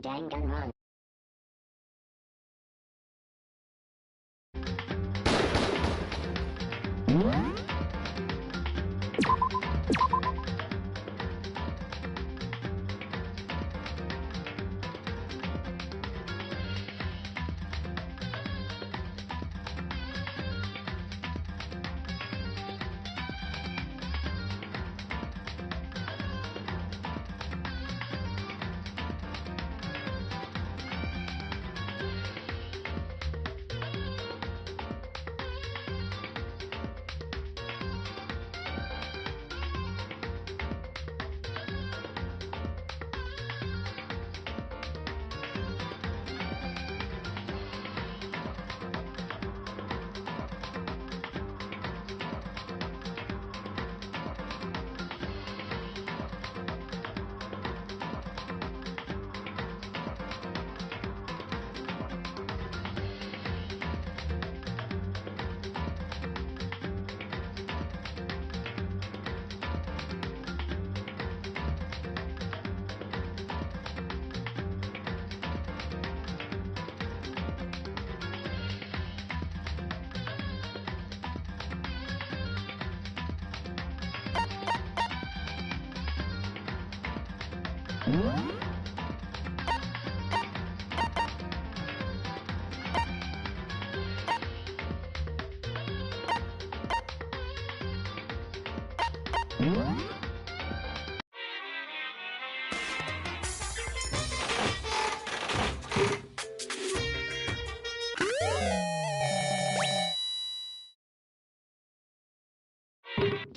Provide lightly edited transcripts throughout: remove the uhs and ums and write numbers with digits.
Danganronpa.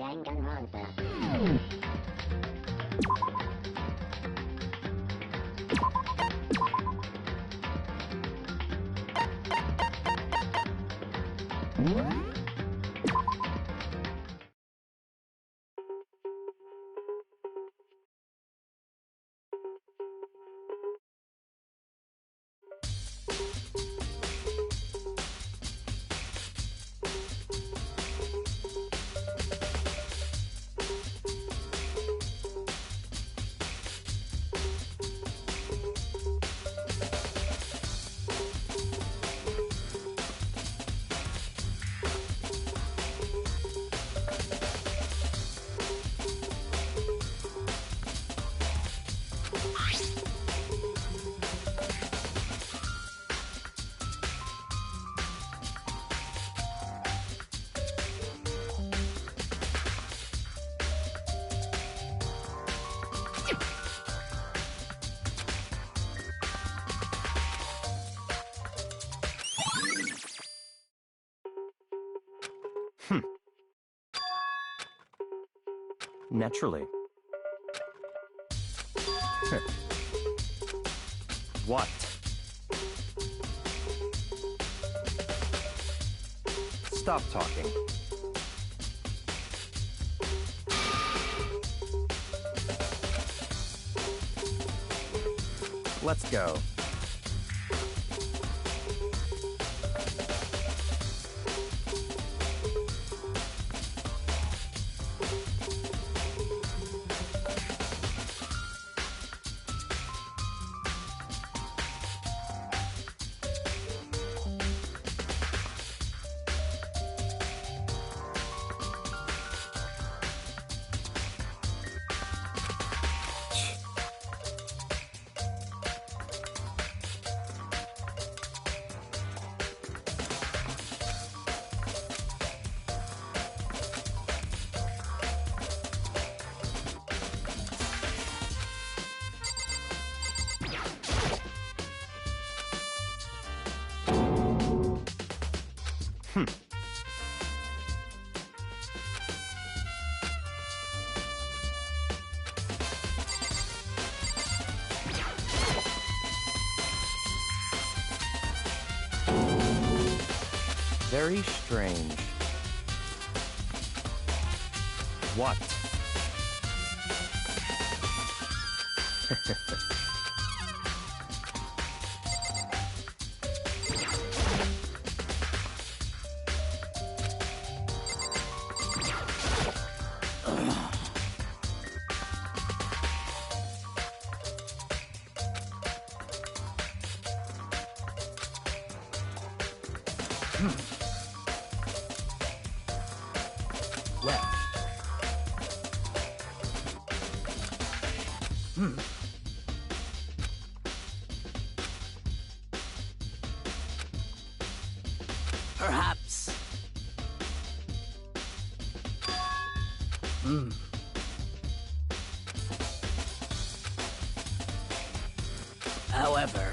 Danganronpa. Naturally. What? Stop talking. Let's go. Very strange. What? Well. Perhaps. However.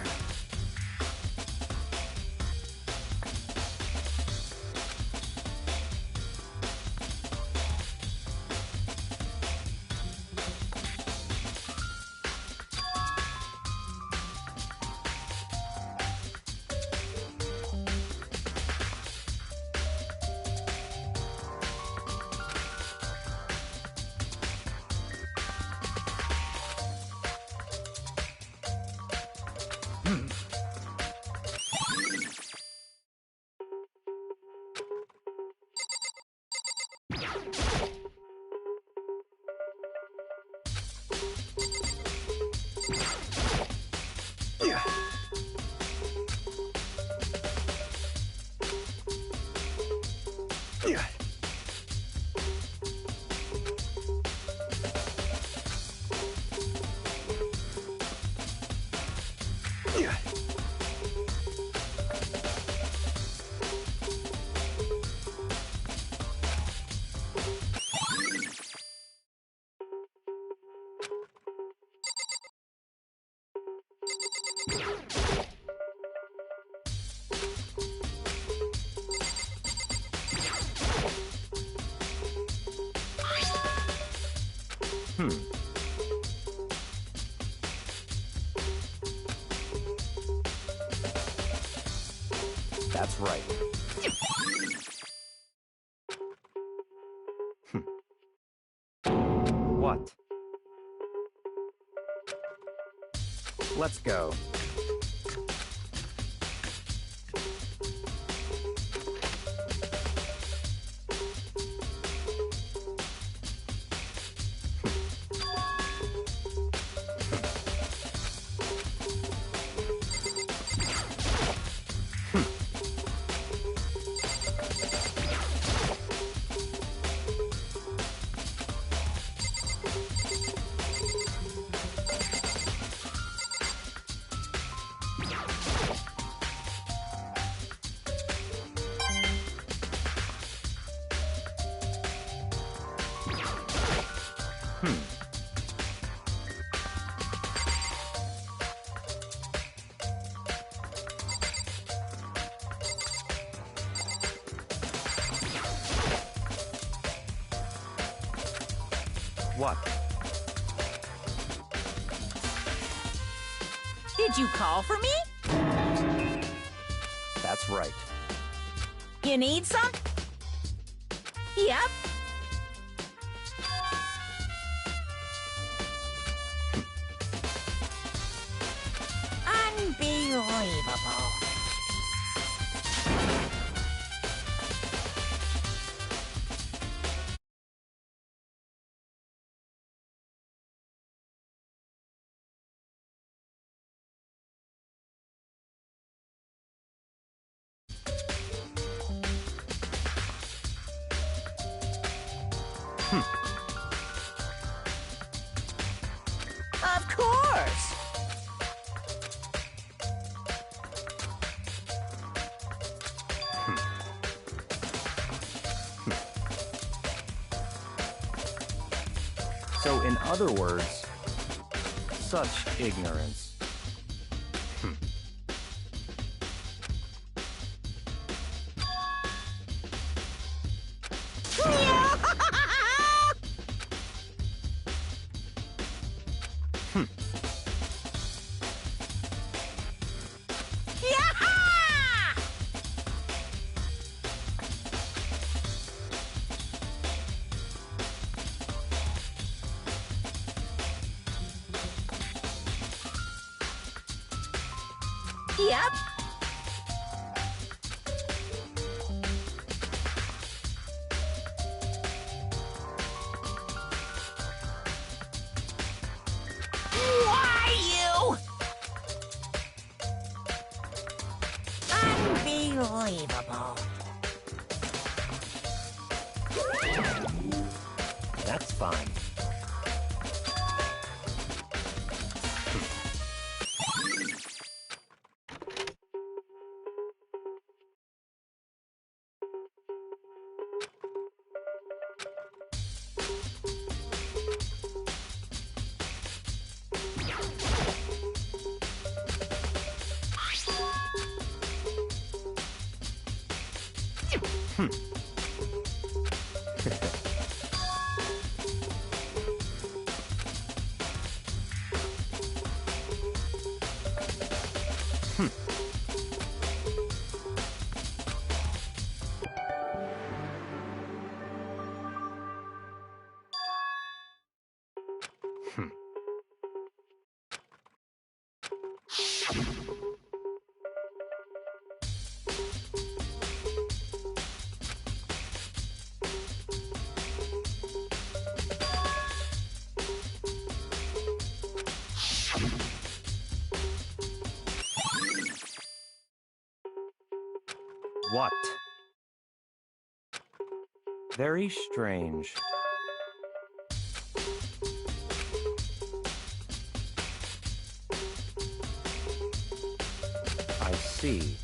That's right. What? Let's go. What? Did you call for me? That's right. You need some? Yep. Unbelievable. Of course. So, in other words, such ignorance. Yep. Why you? Unbelievable. That's fine. What? Very strange. I see.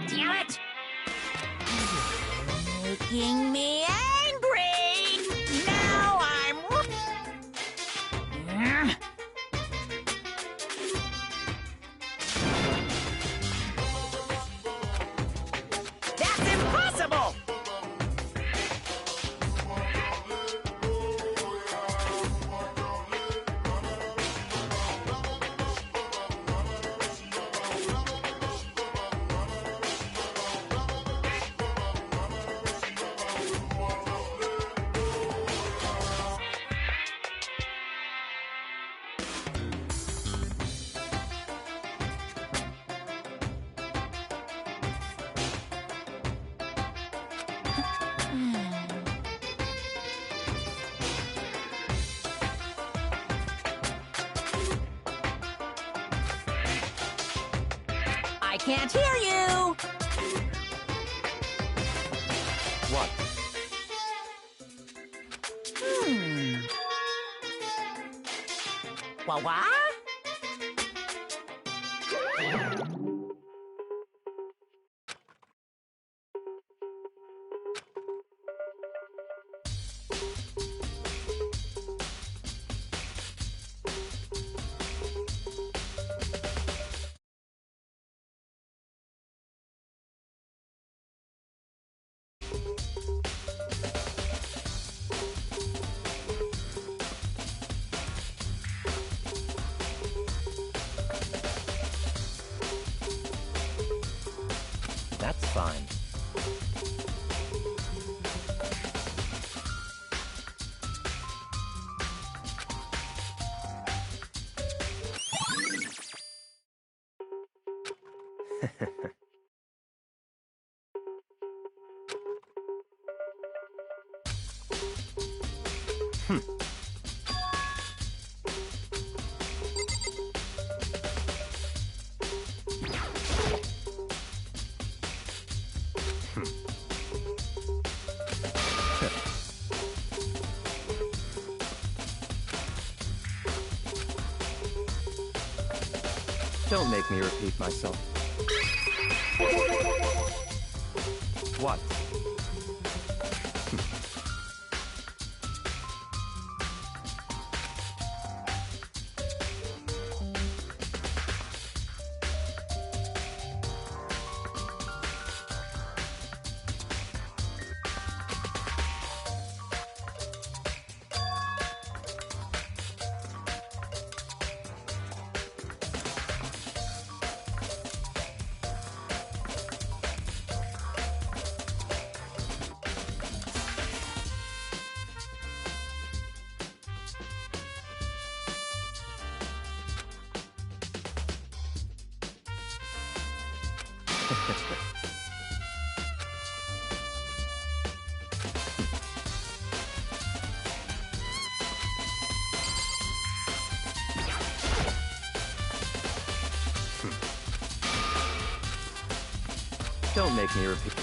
Damn it! Making me angry! Now I'm... That's impossible! I can't hear you! What? What? That's fine. Don't make me repeat myself. What? Don't make me repeat.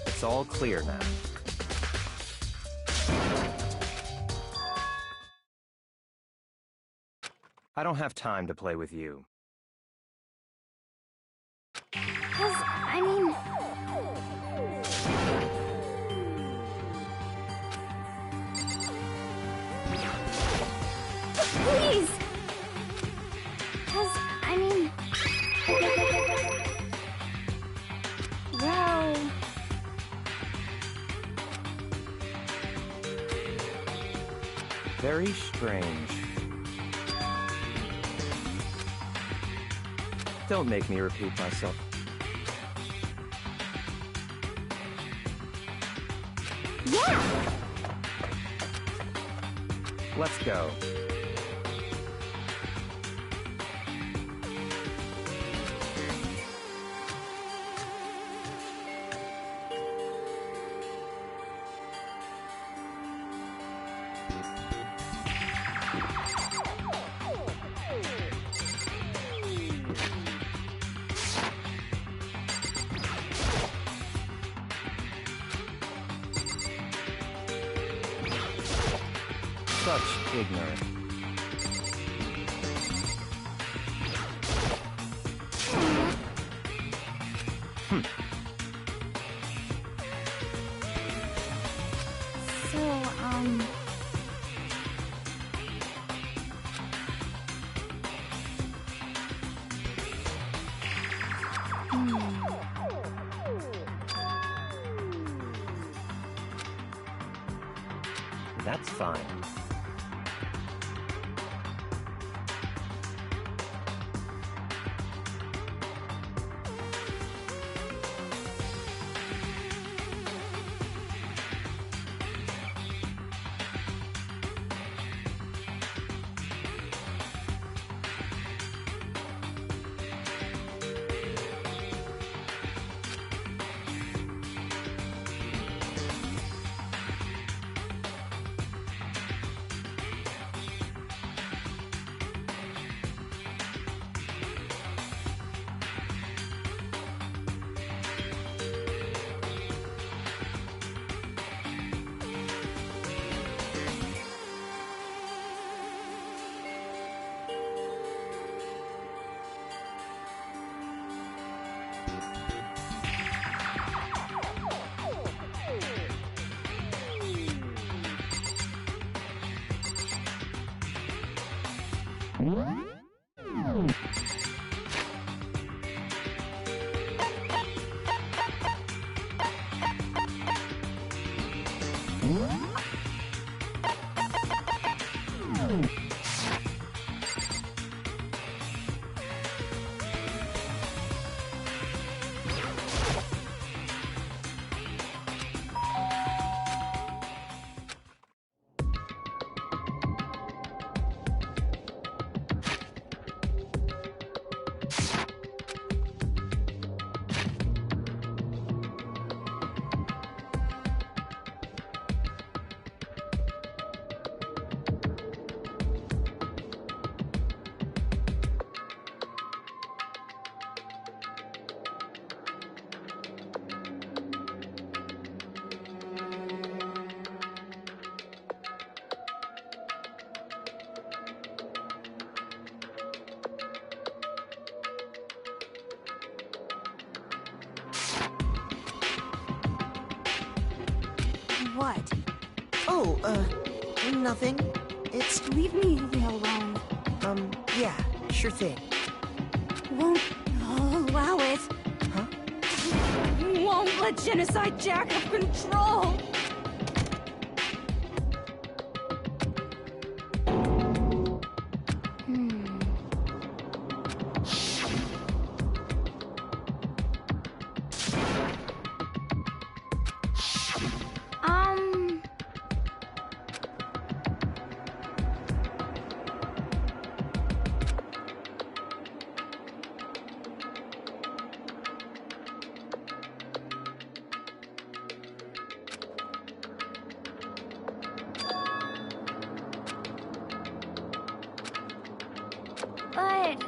It's all clear now. I don't have time to play with you. I mean... Please! I mean... Well... Very strange. Don't make me repeat myself. Yeah! Let's go. Such ignorance. That's fine. What? Oh, nothing. It's... Leave me the hell alone. Yeah, sure thing. Won't allow it. Huh? Won't let genocide Jack have control. But...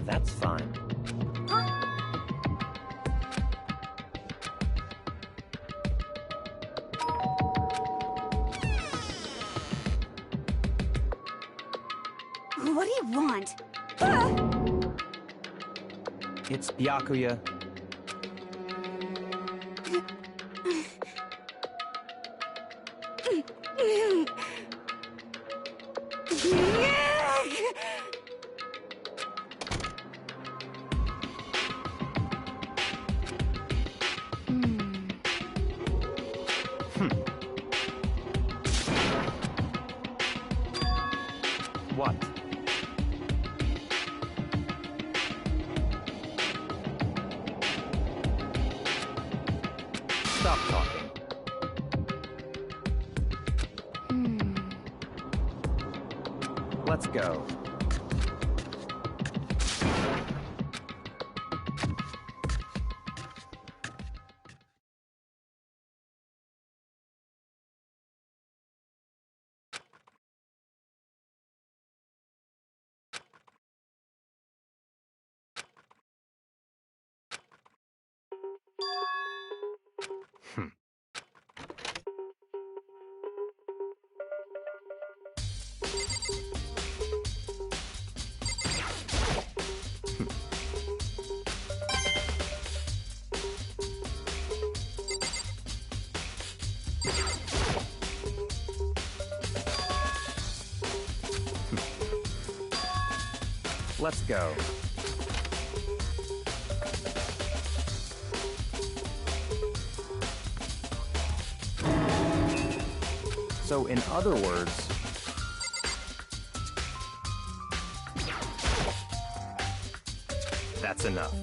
That's fine. What do you want? Ah! It's Byakuya. What? Stop talking. Let's go. Let's go. So, in other words, that's enough.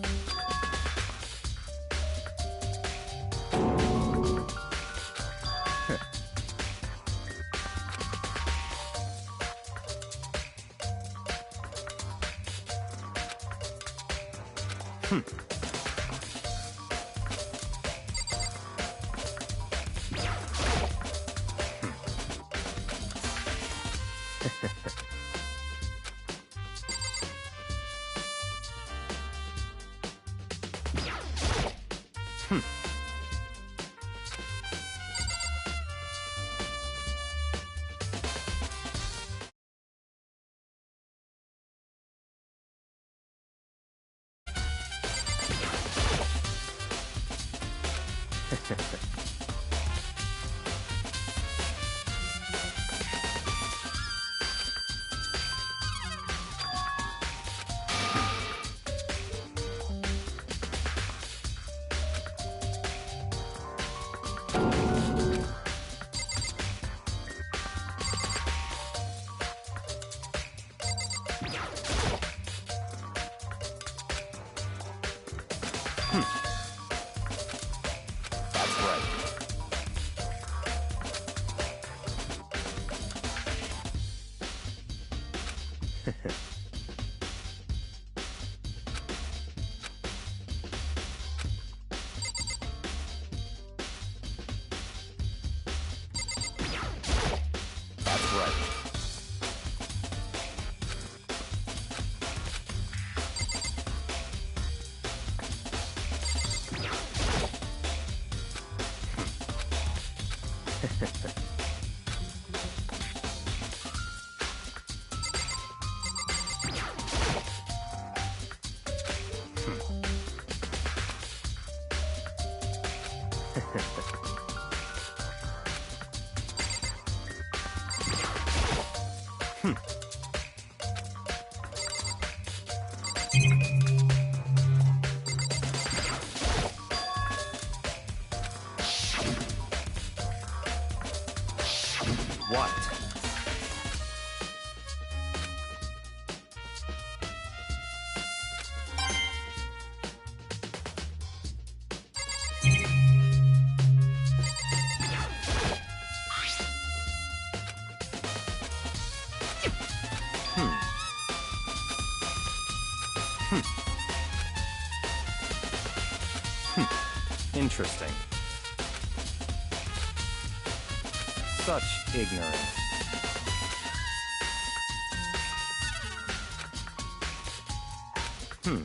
That's right. That's right. Interesting. Such ignorance. Hmm.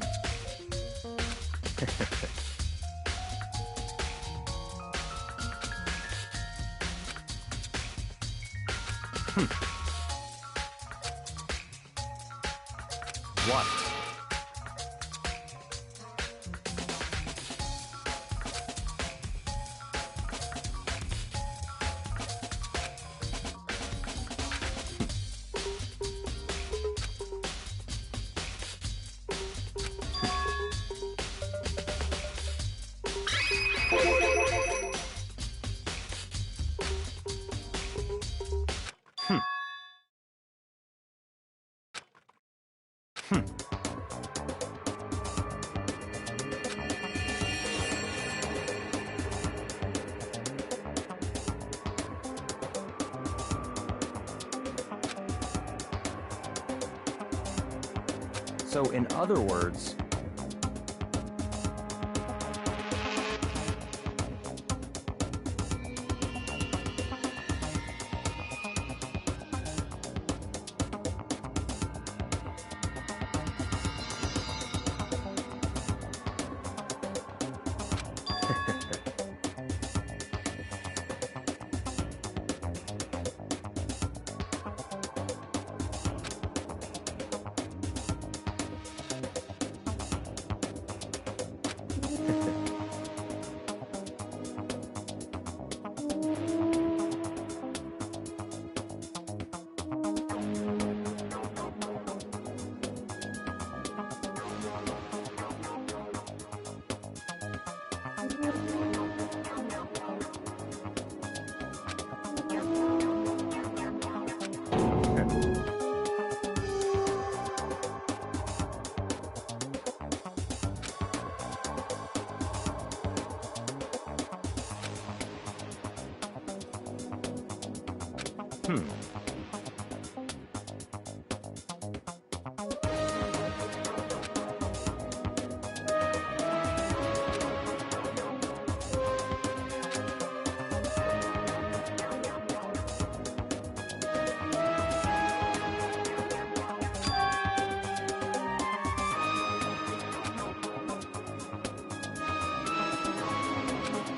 What? So, in other words,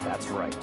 that's right.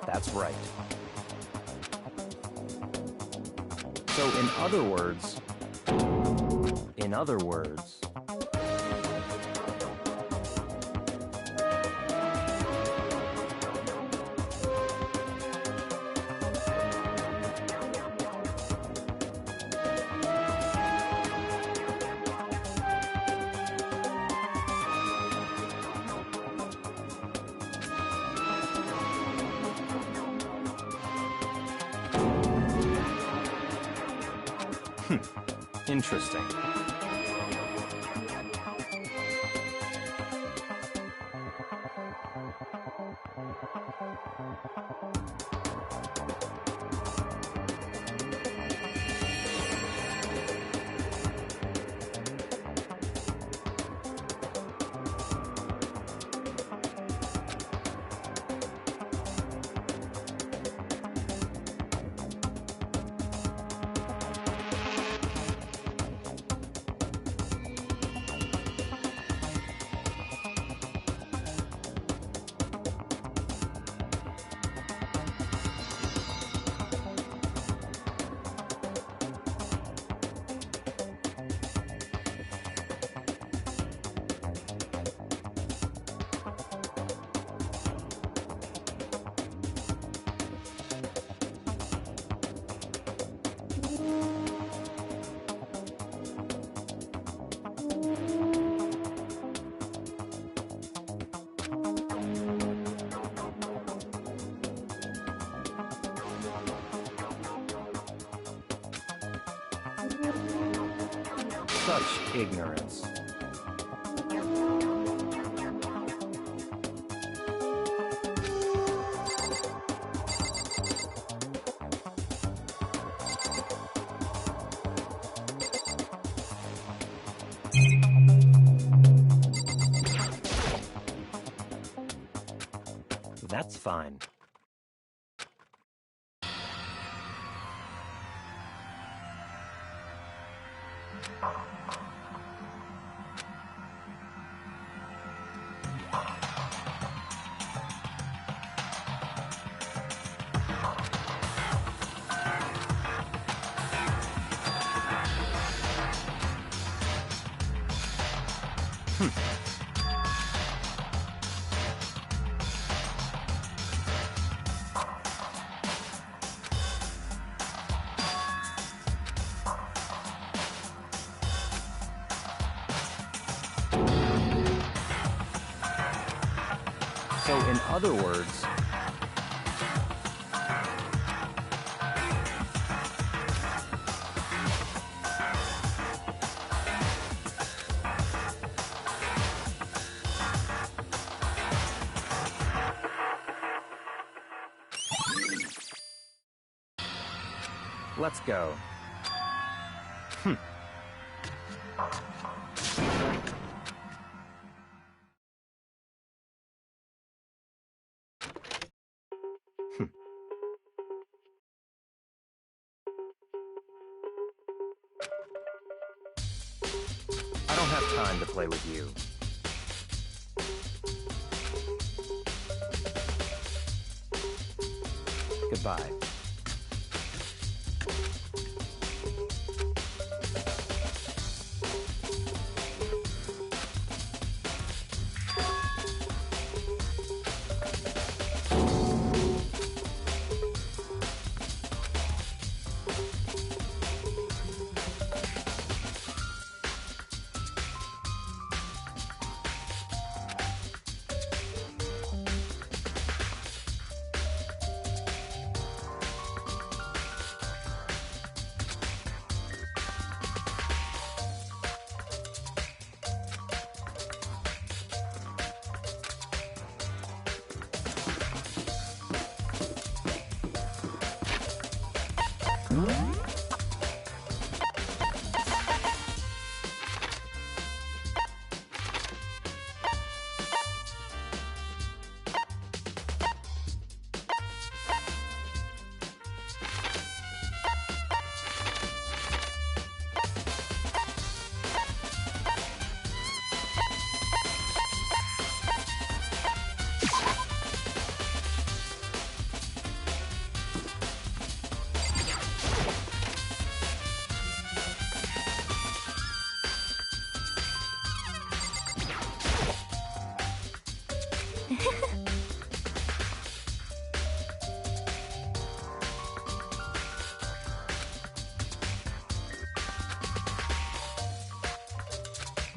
That's right. So, in other words, interesting. Such ignorance. That's fine. So, in other words, let's go. I don't have time to play with you. Goodbye.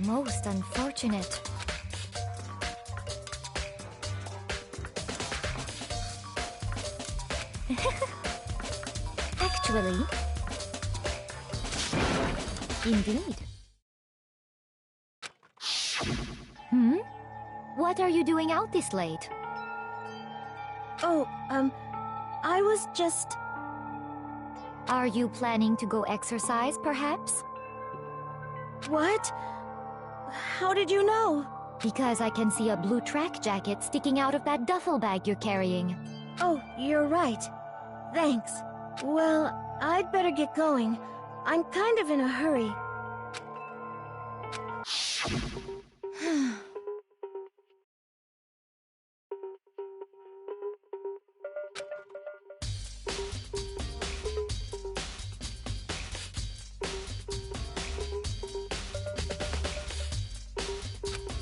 Most unfortunate. Actually, indeed. What are you doing out this late? Oh, I was just... Are you planning to go exercise, perhaps? What? How did you know? Because I can see a blue track jacket sticking out of that duffel bag you're carrying. Oh, you're right. Thanks. Well, I'd better get going. I'm kind of in a hurry.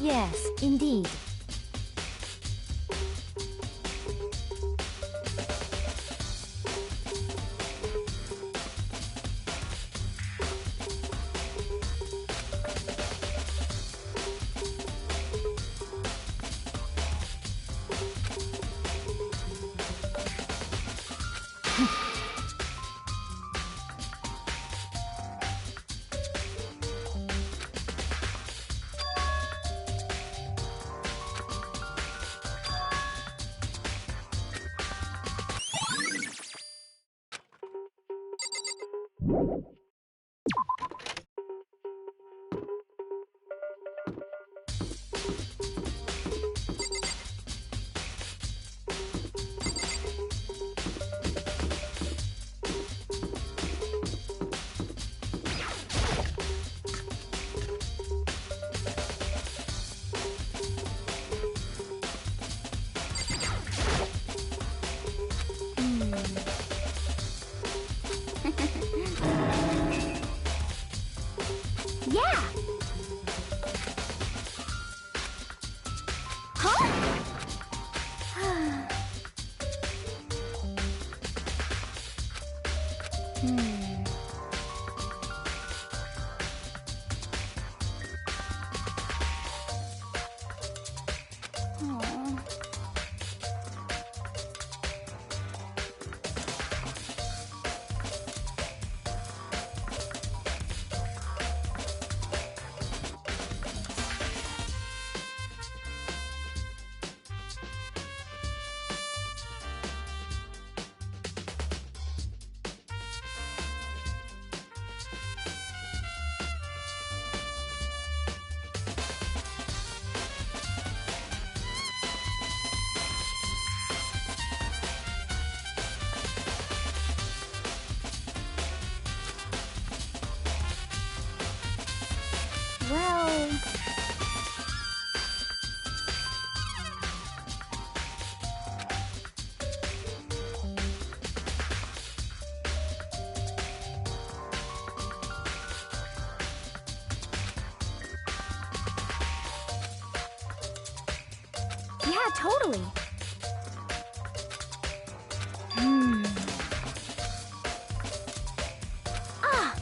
Yes, indeed. Yeah! Huh? Aw. Well... Yeah, totally. Ah!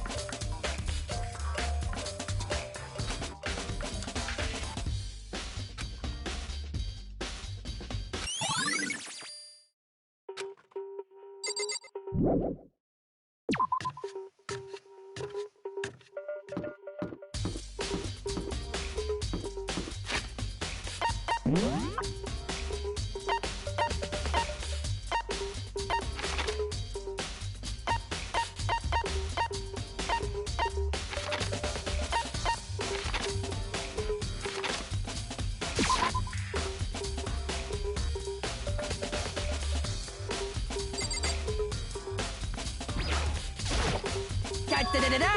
Da-da-da-da-da!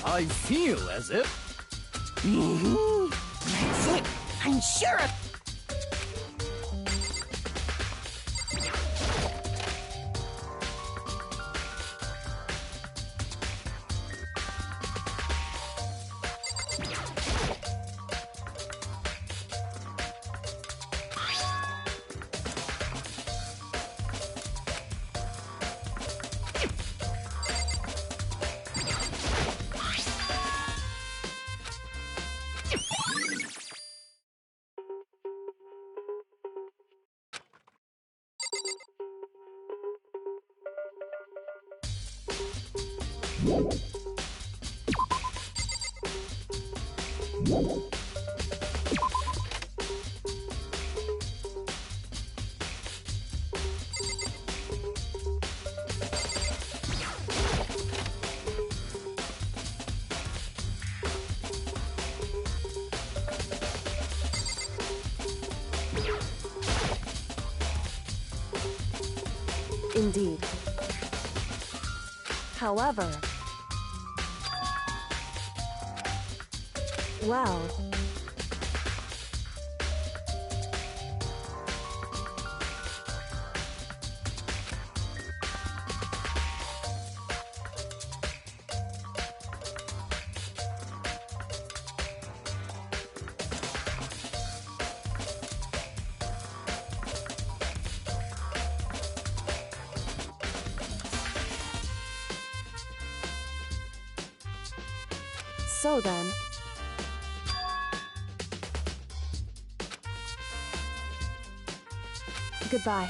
I feel as if... That's it! I'm sure of... Indeed. However... Well... So then... Goodbye.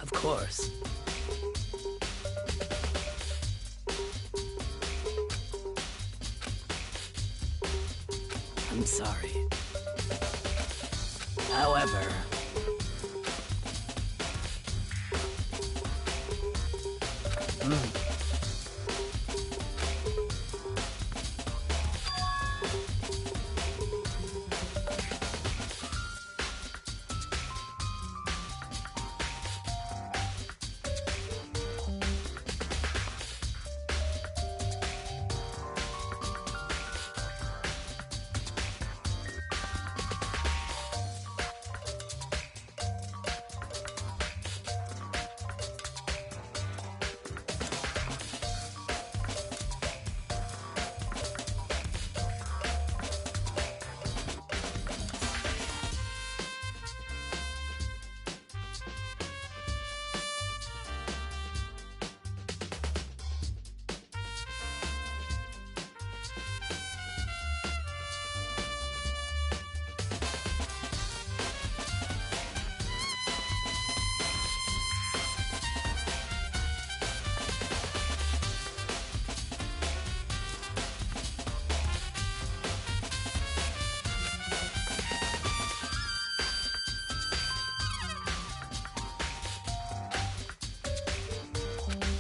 Of course. I'm sorry. However...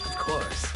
Of course.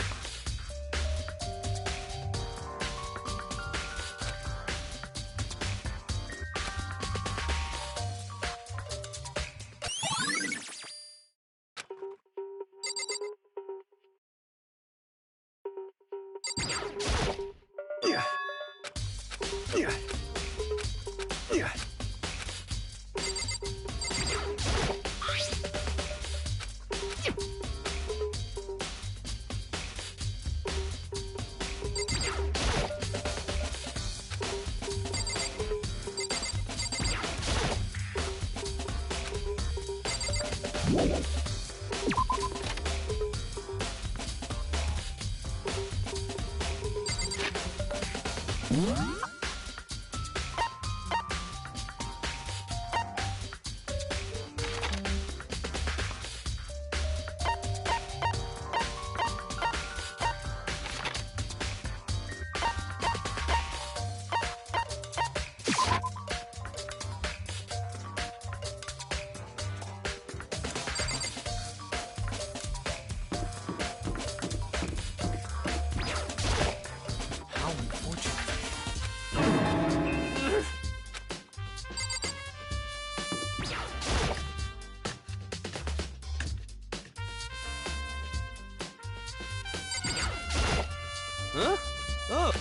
Huh? Oh.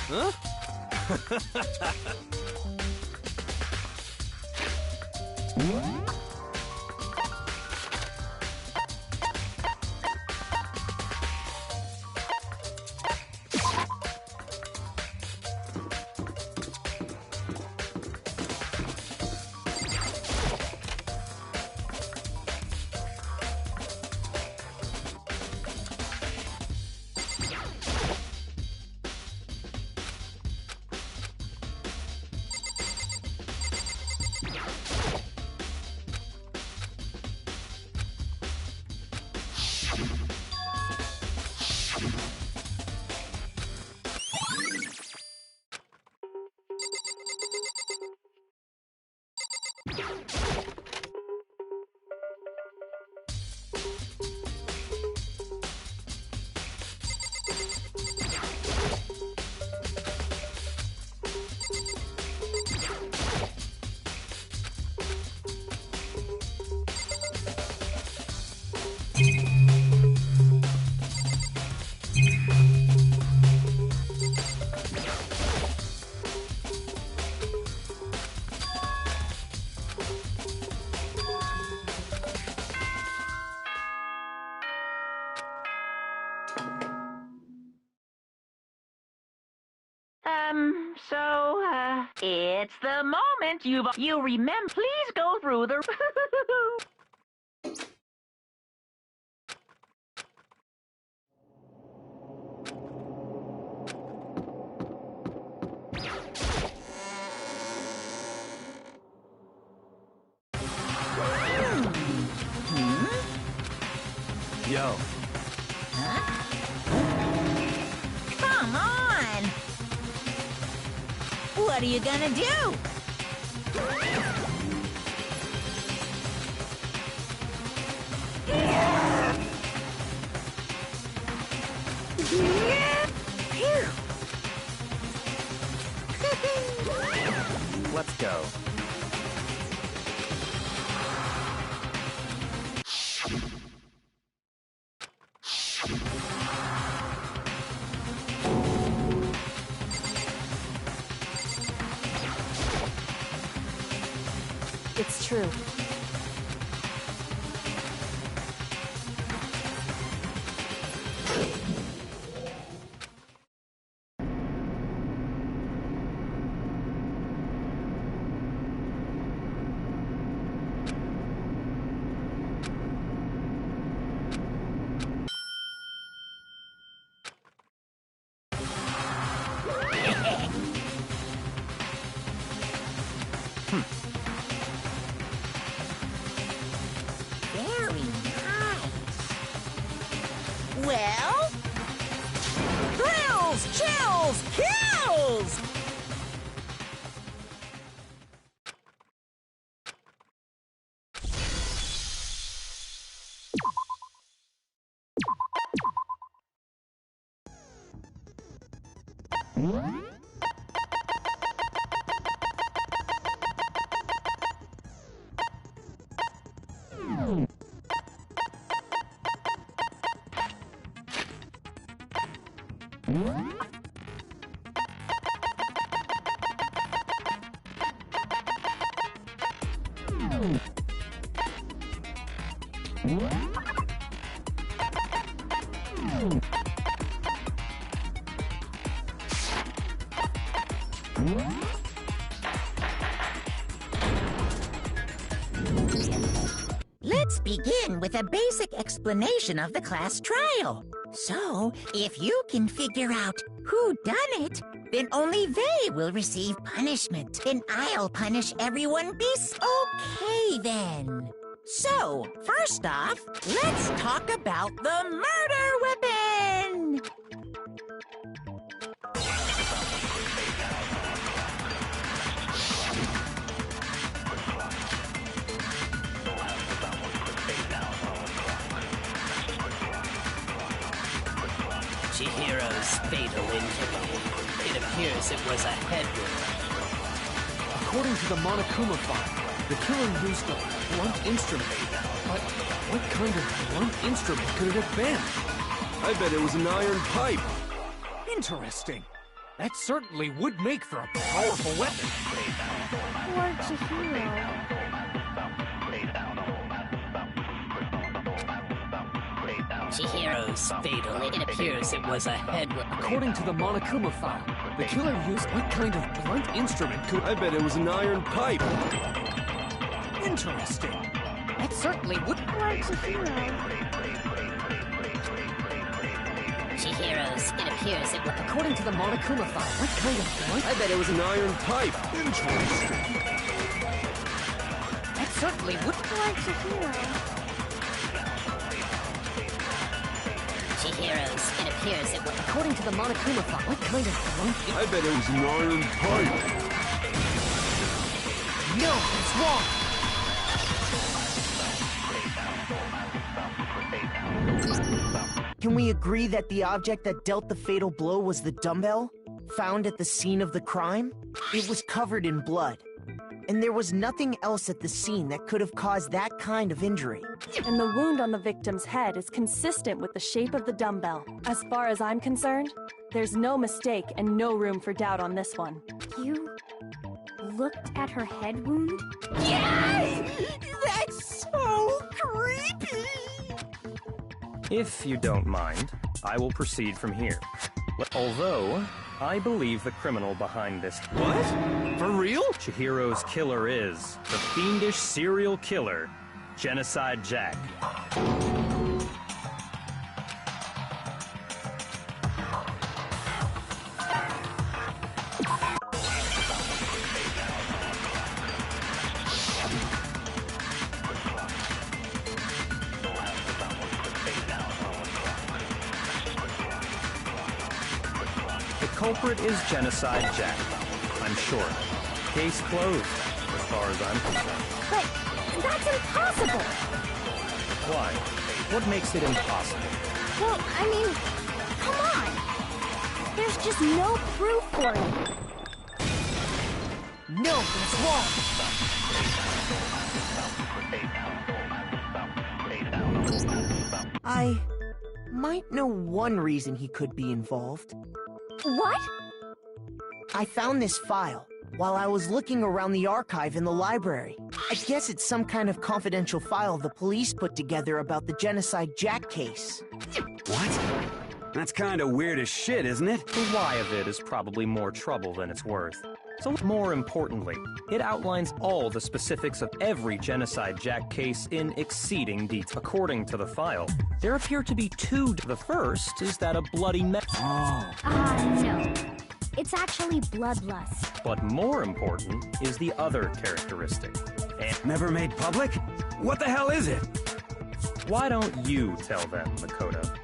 Huh? It's the moment you remember. Please go through the. Yo. Come on! What are you gonna do? Let's go. It's true. Very nice. Well, thrills, chills, kills! Let's begin with a basic explanation of the class trial. So, if you can figure out who done it, then only they will receive punishment. Then I'll punish everyone okay then. So, first off, let's talk about the murder weapon! Chihiro's fatal injury. It appears it was a head wound. According to the Monokuma file, the killer used a blunt instrument. But what kind of blunt instrument could it have been? I bet it was an iron pipe. Interesting. That certainly would make for a powerful weapon. Poor Chihiro. Chihiro's fatal. It appears it was a head wound. According to the Monokuma file, the killer used what kind of blunt instrument could... I bet it was an iron pipe. Interesting. That certainly would... Poor Chihiro. Chihiro's. It appears it was... According to the Monokuma file, what kind of blunt... I bet it was an iron pipe. Interesting. That certainly would... Poor Chihiro. Chihiro's. It appears it was... According to the Monokuma file, what kind of blunt... I bet it was an iron pipe. No, it's wrong. Can we agree that the object that dealt the fatal blow was the dumbbell found at the scene of the crime? It was covered in blood, and there was nothing else at the scene that could have caused that kind of injury. And the wound on the victim's head is consistent with the shape of the dumbbell. As far as I'm concerned, there's no mistake and no room for doubt on this one. You looked at her head wound? Yes! That's so creepy! If you don't mind, I will proceed from here. Although, I believe the criminal behind this... What? For real? Chihiro's killer is the fiendish serial killer, Genocide Jack. The culprit is Genocide Jack, I'm sure. Case closed, as far as I'm concerned. But that's impossible! Why? What makes it impossible? Well, I mean, come on! There's just no proof for it. No, that's wrong! I might know one reason he could be involved. What? I found this file while I was looking around the archive in the library. I guess it's some kind of confidential file the police put together about the Genocide Jack case. What? That's kinda weird as shit, isn't it? The why of it is probably more trouble than it's worth. So more importantly, it outlines all the specifics of every Genocide Jack case in exceeding detail. According to the file, there appear to be two. The first is that a bloody mess. No. It's actually bloodlust. But more important is the other characteristic. And Never made public? What the hell is it? why don't you tell them, Makoto?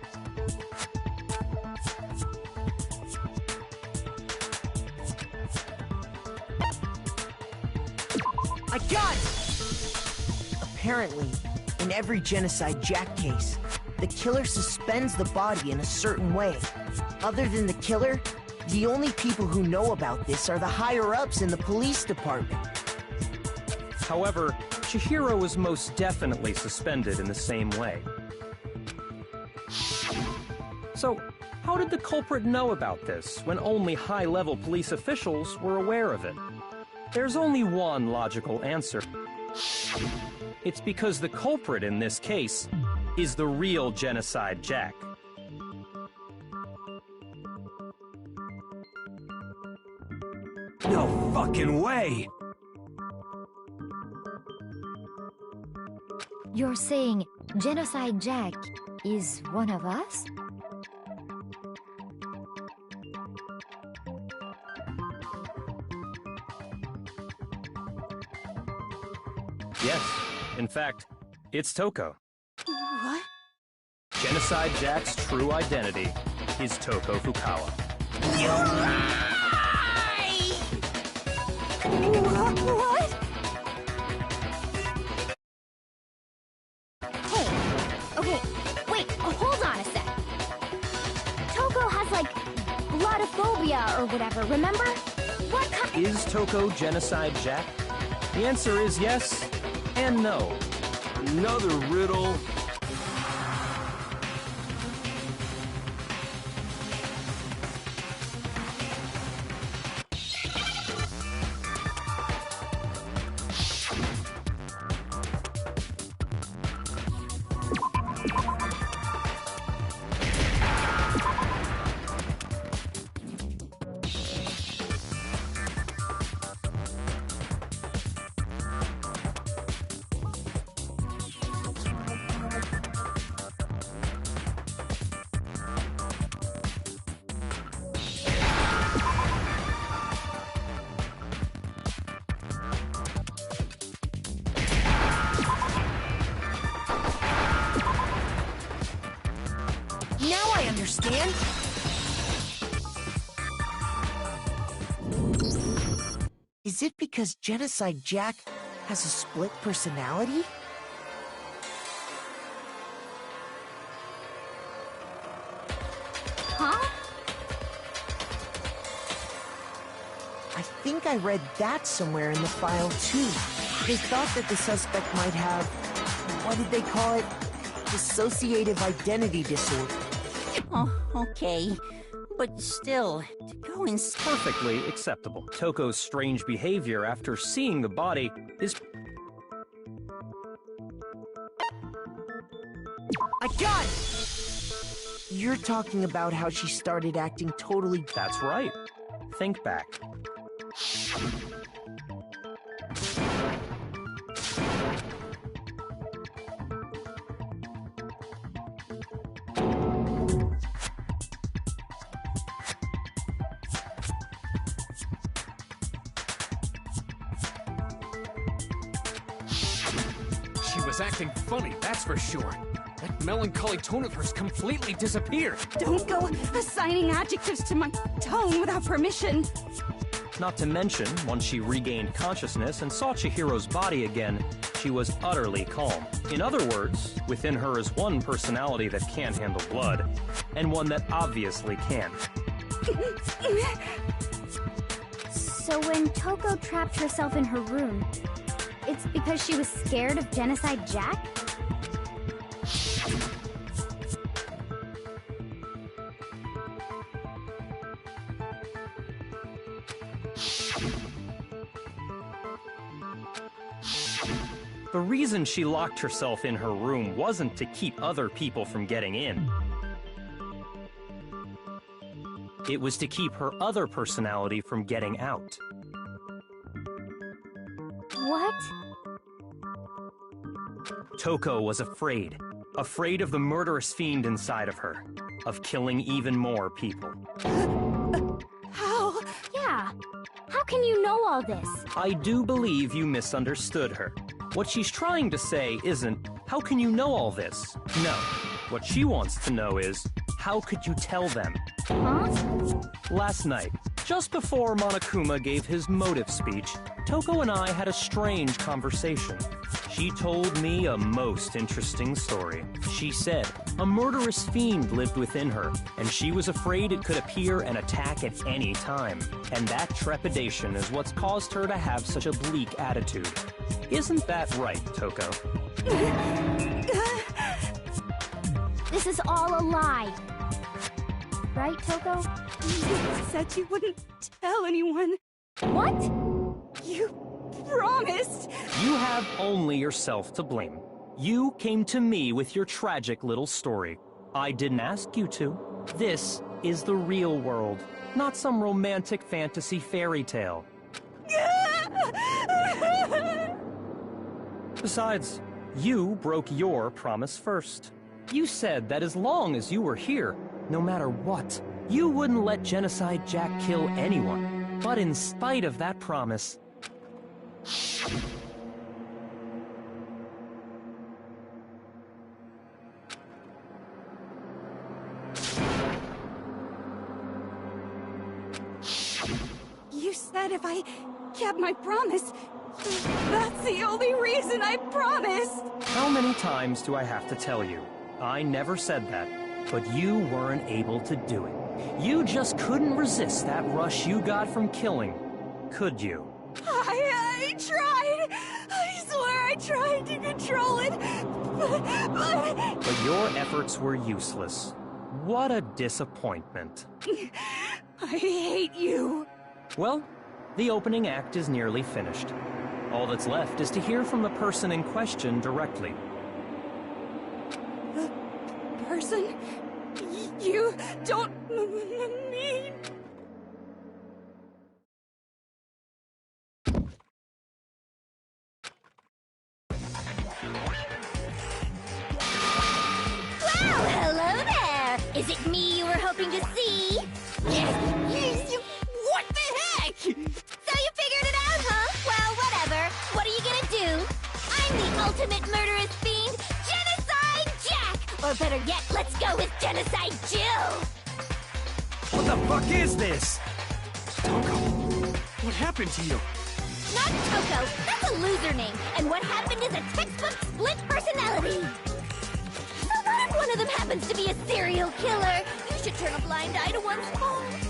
I got it! Apparently, in every Genocide Jack case, the killer suspends the body in a certain way. Other than the killer, the only people who know about this are the higher-ups in the police department. However, Chihiro was most definitely suspended in the same way. So, how did the culprit know about this when only high-level police officials were aware of it? There's only one logical answer. It's because the culprit in this case is the real Genocide Jack. No fucking way! You're saying Genocide Jack is one of us? Yes, in fact, it's Toko. What? Genocide Jack's true identity is Toko Fukawa. You lie! What? Hey, okay, wait, hold on a sec. Toko phobia or whatever, remember? What kind— Is Toko Genocide Jack? The answer is yes and no. Another riddle. Now I understand. Is it because Genocide Jack has a split personality? Huh? I think I read that somewhere in the file, too. They thought that the suspect might have, what did they call it? Dissociative identity disorder. Oh, okay. But still, to go in... Perfectly acceptable. Toko's strange behavior after seeing the body is... I got it! You're talking about how she started acting totally... That's right. Think back. She was acting funny, that's for sure. That melancholy tone of hers completely disappeared. Don't go assigning adjectives to my tone without permission. Not to mention, once she regained consciousness and saw Chihiro's body again, she was utterly calm. In other words, within her is one personality that can't handle blood, and one that obviously can. So when Toko trapped herself in her room, it's because she was scared of Genocide Jack? The reason she locked herself in her room wasn't to keep other people from getting in. It was to keep her other personality from getting out. What? Toko was afraid. Afraid of the murderous fiend inside of her. Of killing even more people. How? Yeah. How can you know all this? I do believe you misunderstood her. What she's trying to say isn't, how can you know all this? No. What she wants to know is, how could you tell them? Huh? Last night, just before Monokuma gave his motive speech, Toko and I had a strange conversation. She told me a most interesting story. She said a murderous fiend lived within her, and she was afraid it could appear and attack at any time. And that trepidation is what's caused her to have such a bleak attitude. Isn't that right, Toko? This is all a lie. Right, Toko? You said you wouldn't tell anyone. What? You promised. You have only yourself to blame. You came to me with your tragic little story. I didn't ask you to. This is the real world, not some romantic fantasy fairy tale. Besides, you broke your promise first. You said that as long as you were here, no matter what, you wouldn't let Genocide Jack kill anyone. But in spite of that promise, You said if I kept my promise, that's the only reason I promised. how many times do I have to tell you? I never said that, but you weren't able to do it. You just couldn't resist that rush you got from killing, could you? I tried. I swear I tried to control it. But your efforts were useless. What a disappointment. I hate you. Well, the opening act is nearly finished. All that's left is to hear from the person in question directly. The person? You don't mean... Well, hello there! Is it me you were hoping to see? What the heck? So you figured it out, huh? Well, whatever. What are you gonna do? I'm the ultimate murderous fiend, Genocide Jack! Or better yet, let's go with Genocide Jill! What the fuck is this? Toko, what happened to you? Not Toko, that's a loser name. And what happened is a textbook split personality. So what if one of them happens to be a serial killer? You should turn a blind eye to one's faults.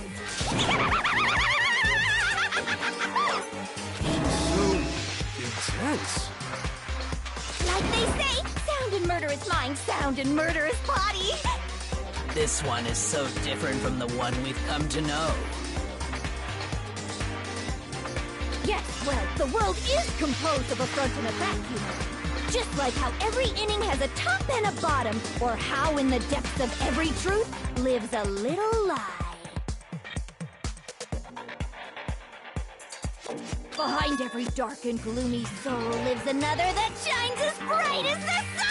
So intense. Like they say, sound in murderous mind, sound in murderous body. This one is so different from the one we've come to know. Yes, well, the world is composed of a front and a back, you know. Just like how every inning has a top and a bottom, or how in the depths of every truth lives a little lie. Behind every dark and gloomy soul lives another that shines as bright as the sun!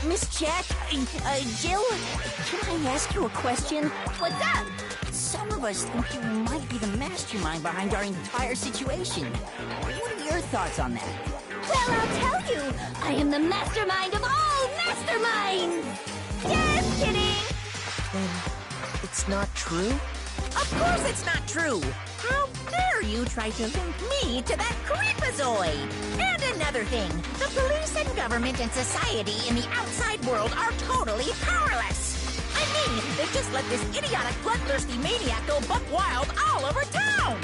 Miss Jack, Jill, can I ask you a question? What's up? Some of us think you might be the mastermind behind our entire situation. What are your thoughts on that? Well, I'll tell you. I am the mastermind of all masterminds! Just kidding! Then it's not true? Of course it's not true! How dare you try to link me to that creepazoid? And another thing, the police and government and society in the outside world are totally powerless! I mean, they just let this idiotic, bloodthirsty maniac go buck wild all over town!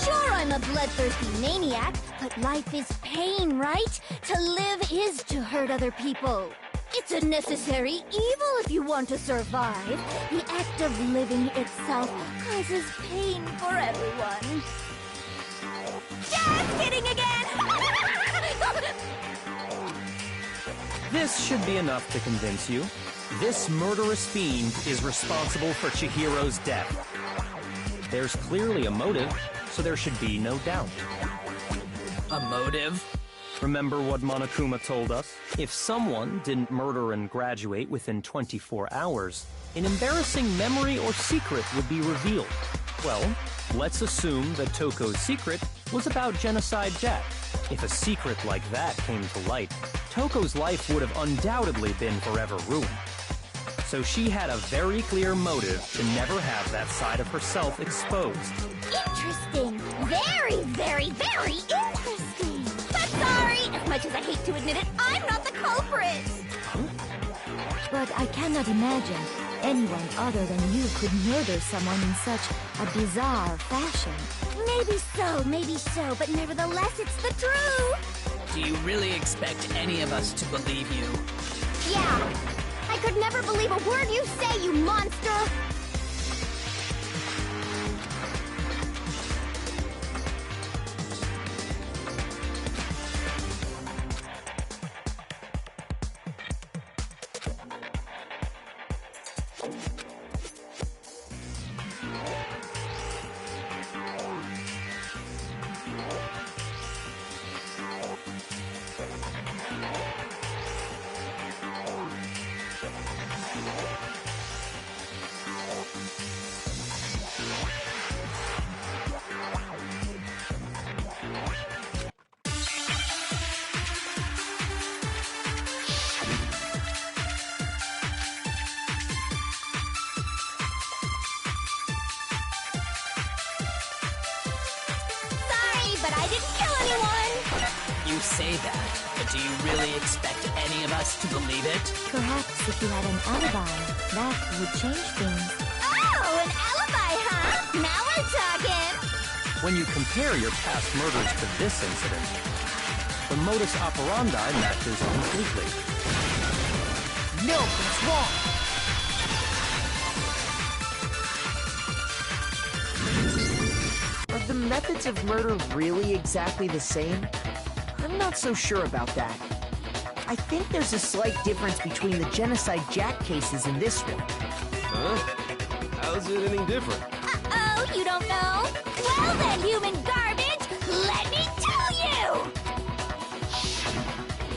Sure, I'm a bloodthirsty maniac, but life is pain, right? To live is to hurt other people. It's a necessary evil if you want to survive. The act of living itself causes pain for everyone. Just kidding again! This should be enough to convince you. This murderous fiend is responsible for Chihiro's death. There's clearly a motive, so there should be no doubt. A motive? Remember what Monokuma told us? If someone didn't murder and graduate within 24 hours, an embarrassing memory or secret would be revealed. Well, let's assume that Toko's secret was about Genocide Jack. If a secret like that came to light, Toko's life would have undoubtedly been forever ruined. So she had a very clear motive to never have that side of herself exposed. Interesting. Very, very, very interesting. But sorry, as much as I hate to admit it, I'm not the culprit. But I cannot imagine anyone other than you could murder someone in such a bizarre fashion. Maybe so, but nevertheless, it's the truth. Do you really expect any of us to believe you? Yeah. I could never believe a word you say, you monster! but I didn't kill anyone! You say that, but do you really expect any of us to believe it? Perhaps if you had an alibi, that would change things. Oh, an alibi, huh? Now we're talking! When you compare your past murders to this incident, the modus operandi matches completely. No, that's wrong! Are the methods of murder really exactly the same? I'm not so sure about that. I think there's a slight difference between the Genocide Jack cases and this one. Huh? How's it any different? Uh-oh, you don't know? Well then, human garbage, let me tell you!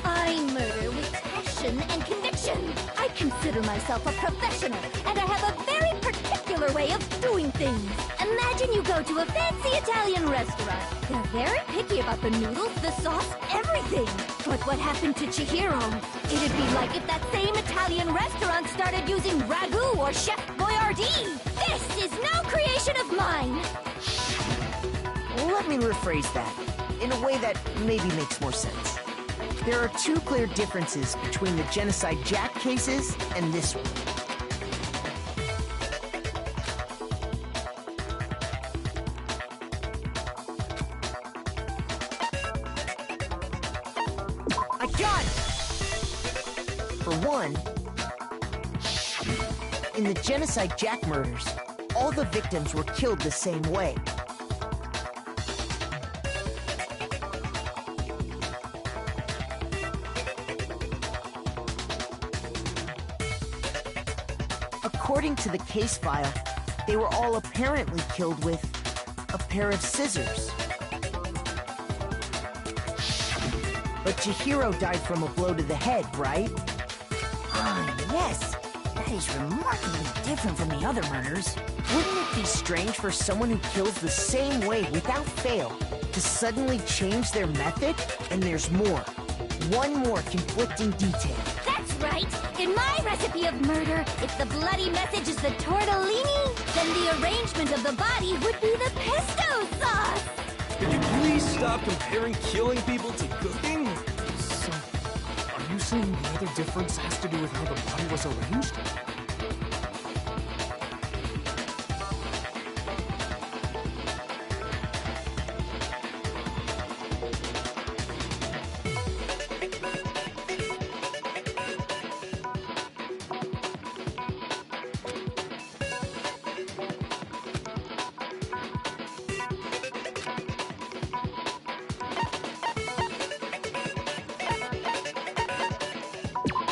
I murder with passion and conviction. I consider myself a professional, and I have a very particular way of doing things. Imagine you go to a fancy Italian restaurant. They're very picky about the noodles, the sauce, everything. But what happened to Chihiro? It'd be like if that same Italian restaurant started using ragu or Chef Boyardee. This is no creation of mine. Let me rephrase that, in a way that maybe makes more sense. There are two clear differences between the Genocide Jack cases and this one. I got it! For one, in the Genocide Jack murders, all the victims were killed the same way. According to the case file, they were all apparently killed with a pair of scissors. But Chihiro died from a blow to the head, right? Ah, yes. That is remarkably different from the other murders. Wouldn't it be strange for someone who kills the same way without fail to suddenly change their method? And there's more. One more conflicting detail. That's right. In my recipe of murder, if the bloody message is the tortellini, then the arrangement of the body would be the pesto sauce. Could you please stop comparing killing people to cooking? So, are you saying the other difference has to do with how the body was arranged?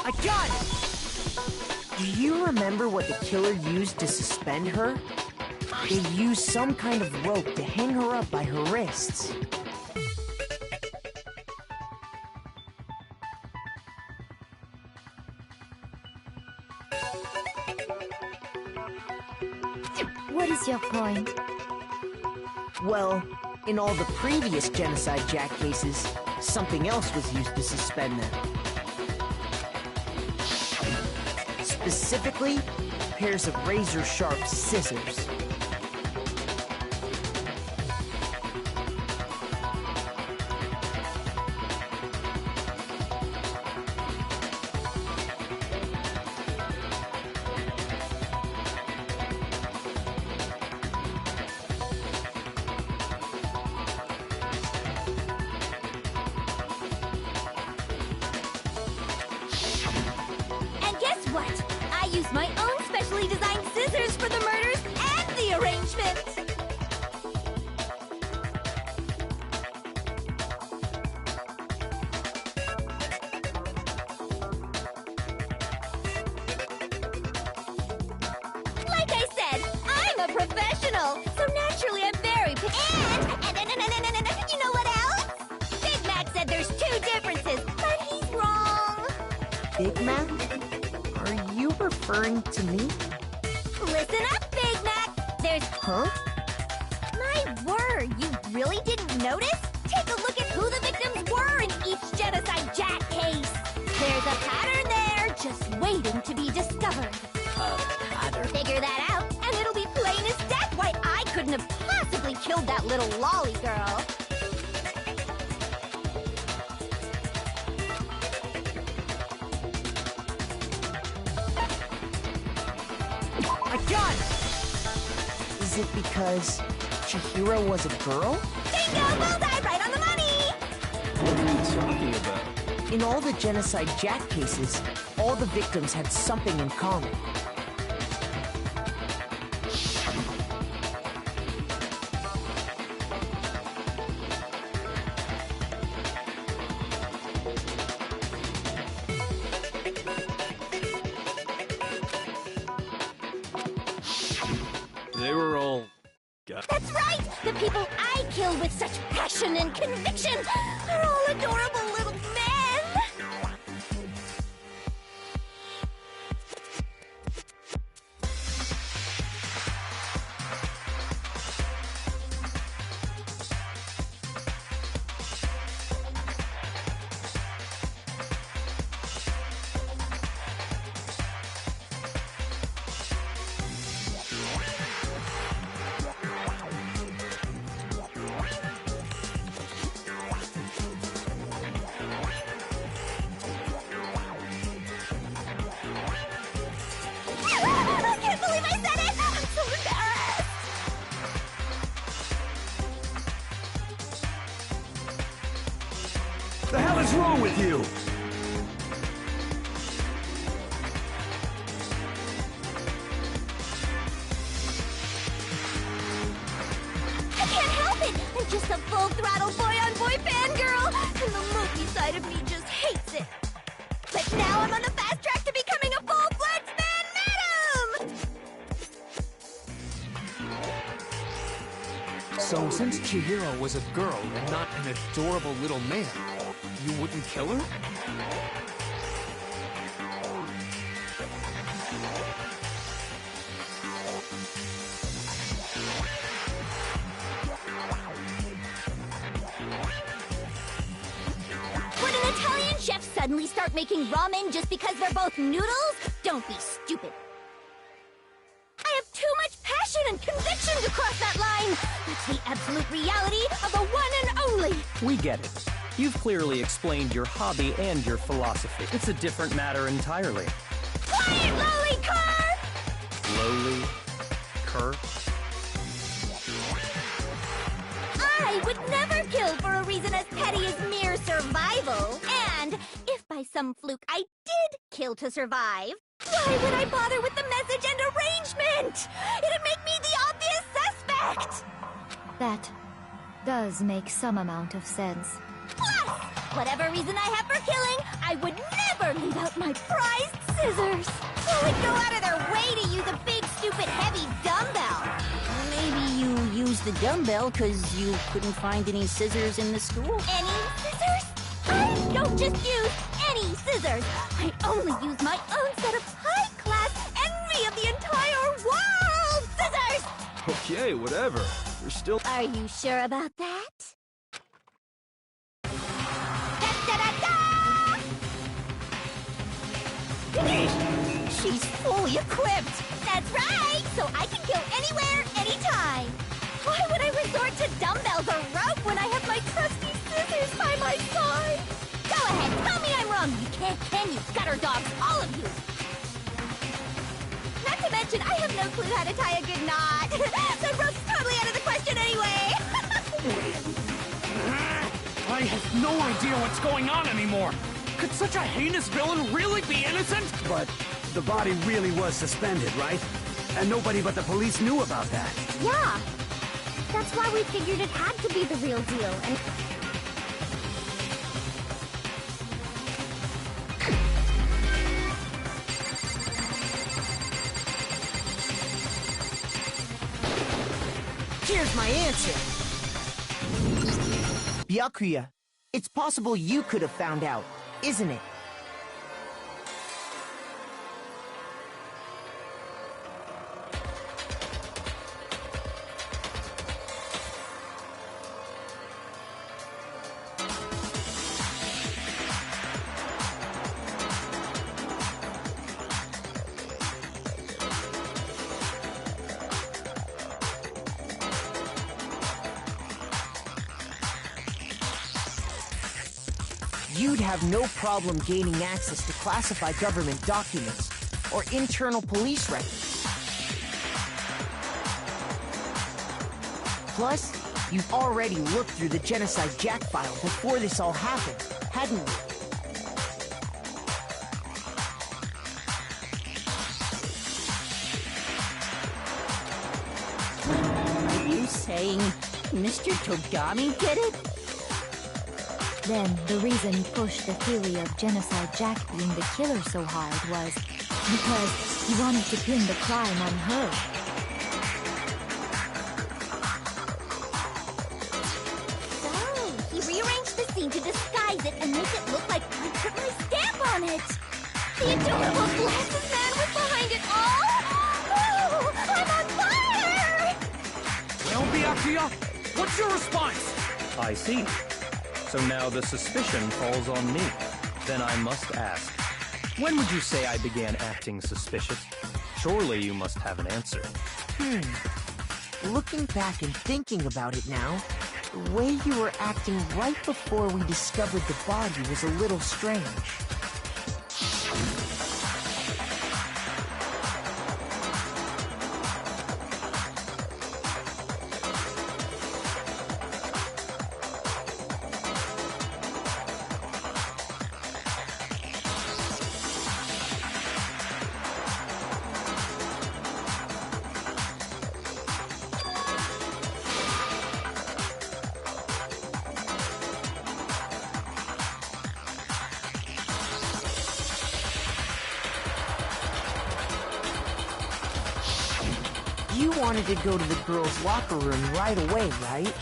I got it! Do you remember what the killer used to suspend her? They used some kind of rope to hang her up by her wrists. What is your point? Well, in all the previous Genocide Jack cases, something else was used to suspend them. Specifically, pairs of razor-sharp scissors. And guess what? I used my own specially designed scissors for the murders and the arrangement. Like I said, I'm a professional, so naturally I'm very and you know what else? Big Mac said there's two differences, but he's wrong. Big Mac? Are you referring to me? Listen up, Big Mac. There's... Huh? My word, you really didn't notice? Take a look at who the victims were in each Genocide Jack case. There's a pattern there, just waiting to be discovered. Pattern. Figure that out, and it'll be plain as death why I couldn't have possibly killed that little lolly girl. My gun! Is it because Chihiro was a girl? Bingo! Bullseye! Right on the money! What are you talking about? In all the genocide Jack cases, all the victims had something in common. They were all... That's right! The people I kill with such passion and conviction are all adorable little men! I can't believe I said it! I'm so embarrassed! The hell is wrong with you? I can't help it! I'm just a full-throttle boy-on-boy fangirl, and the movie side of me just hates it. But now I'm on the fast track to becoming a full-fledged man madam! So, since Chihiro was a girl and not an adorable little man, you wouldn't kill her? Would an Italian chef suddenly start making ramen just because they're both noodles? Don't be stupid. I have too much passion and conviction to cross that line. That's the absolute reality of the one and only. We get it. You've clearly explained your hobby and your philosophy. It's a different matter entirely. Quiet, lowly cur! Lowly cur? I would never kill for a reason as petty as mere survival. And if by some fluke I did kill to survive, why would I bother with the message and arrangement? It'd make me the obvious suspect! That does make some amount of sense. Plus, whatever reason I have for killing, I would never leave out my prized scissors. Who would go out of their way to use a big, stupid, heavy dumbbell? Maybe you used the dumbbell because you couldn't find any scissors in the school? Any scissors? I don't just use any scissors. I only use my own set of high-class envy of the entire world scissors! Okay, whatever. You're still... Are you sure about that? She's fully equipped! That's right! So I can kill anywhere, anytime! Why would I resort to dumbbells or rope when I have my trusty scissors by my side? Go ahead, tell me I'm wrong! You can't, can you? Gutter dogs, all of you! Not to mention, I have no clue how to tie a good knot! So rope's totally out of the question anyway! I have no idea what's going on anymore! Could such a heinous villain really be innocent? But the body really was suspended, right? And nobody but the police knew about that. Yeah! That's why we figured it had to be the real deal, and... Here's my answer. Byakuya, it's possible you could have found out, isn't it? You'd have no problem gaining access to classified government documents or internal police records. Plus, you've already looked through the Genocide Jack file before this all happened, hadn't you? Are you saying Mr. Togami did it? Then, the reason he pushed the theory of Genocide Jack being the killer so hard was because he wanted to pin the crime on her. So, he rearranged the scene to disguise it and make it look like I put my stamp on it. The adorable glasses man was behind it all. Oh, I'm on fire! Well, Byakuya, what's your response? I see. So now the suspicion falls on me. Then I must ask, when would you say I began acting suspicious? Surely you must have an answer. Looking back and thinking about it now, the way you were acting right before we discovered the body was a little strange. You wanted to go to the girls' locker room right away, right?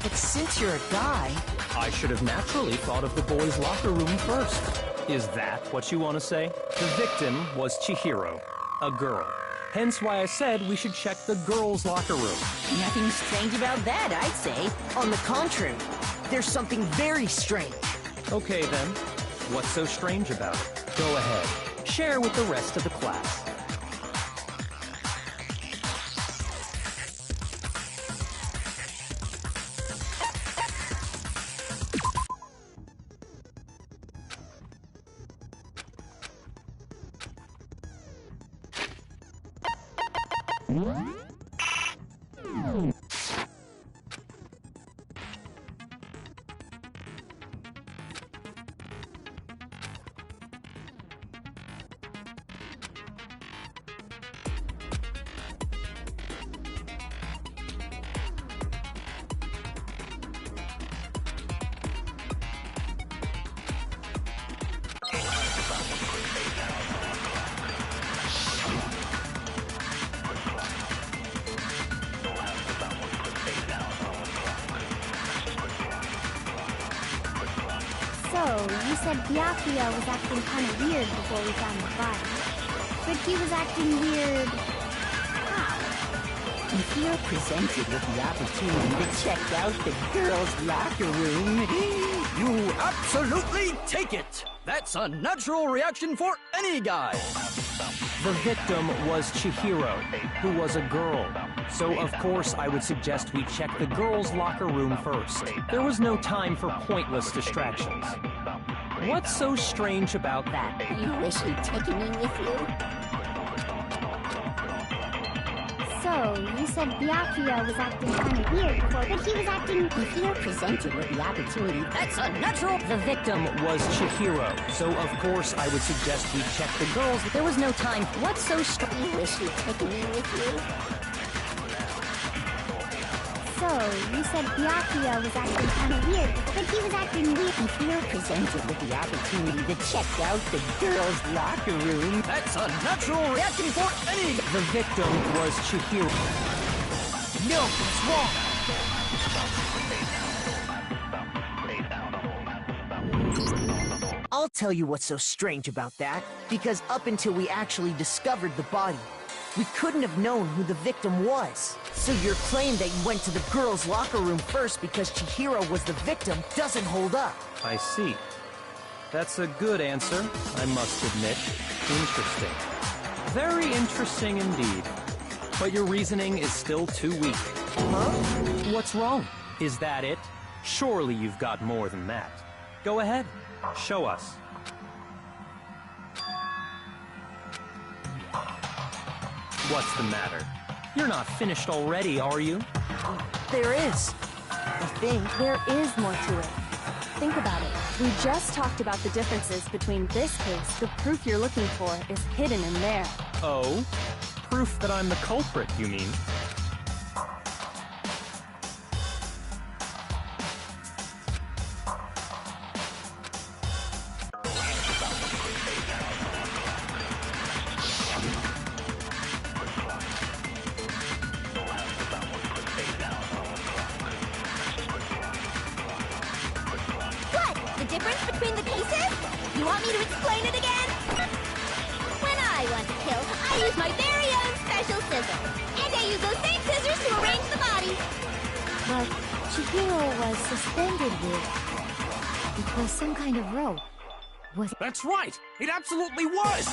But since you're a guy... I should have naturally thought of the boys' locker room first. Is that what you want to say? The victim was Chihiro, a girl. Hence why I said we should check the girls' locker room. Nothing strange about that, I'd say. On the contrary, there's something very strange. Okay then, what's so strange about it? Go ahead, share with the rest of the class. So, you said Byakuya was acting kind of weird before we found the body. But he was acting weird... how? If you're presented with the opportunity to check out the girls' locker room... You absolutely take it! That's a natural reaction for any guy! The victim was Chihiro, who was a girl. So of course I would suggest we check the girls' locker room first. There was no time for pointless distractions. What's so strange about that? You wish you'd taken me with you? So, you said Byakuya was acting kind of weird before, but he was acting... If you're presented with the opportunity, that's a natural... The victim was Chihiro, so of course I would suggest we check the girls. There was no time. What's so strange? You wish you'd taken me with you? So, you said Byakuya was acting kind of weird, but he was acting weird. If you're presented with the opportunity to check out the girls' locker room... That's a natural reaction for any... The victim was Chihiro. No, it's wrong! I'll tell you what's so strange about that, because up until we actually discovered the body, we couldn't have known who the victim was. So your claim that you went to the girls' locker room first because Chihiro was the victim doesn't hold up. I see. That's a good answer, I must admit. Interesting. Very interesting indeed. But your reasoning is still too weak. Huh? What's wrong? Is that it? Surely you've got more than that. Go ahead, show us. What's the matter? You're not finished already, are you? there is. I think. There is more to it. Think about it. We just talked about the differences between this case. The proof you're looking for is hidden in there. Oh? Proof that I'm the culprit, you mean? Some kind of rope. That's right! It absolutely was!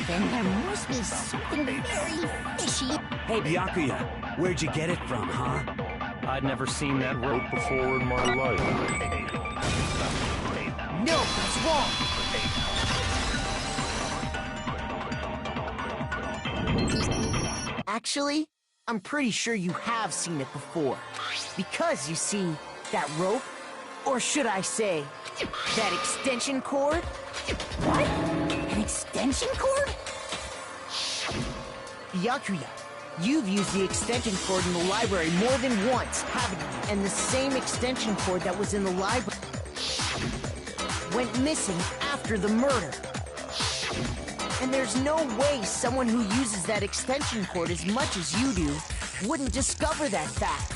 Then there must be something very fishy. Hey, Byakuya, where'd you get it from, huh? I'd never seen that rope before in my life. No, that's wrong! Actually, I'm pretty sure you have seen it before. Because, you see, that rope, or should I say, that extension cord? What? An extension cord? Byakuya, you've used the extension cord in the library more than once, haven't you? And the same extension cord that was in the library went missing after the murder. And there's no way someone who uses that extension cord as much as you do wouldn't discover that fact.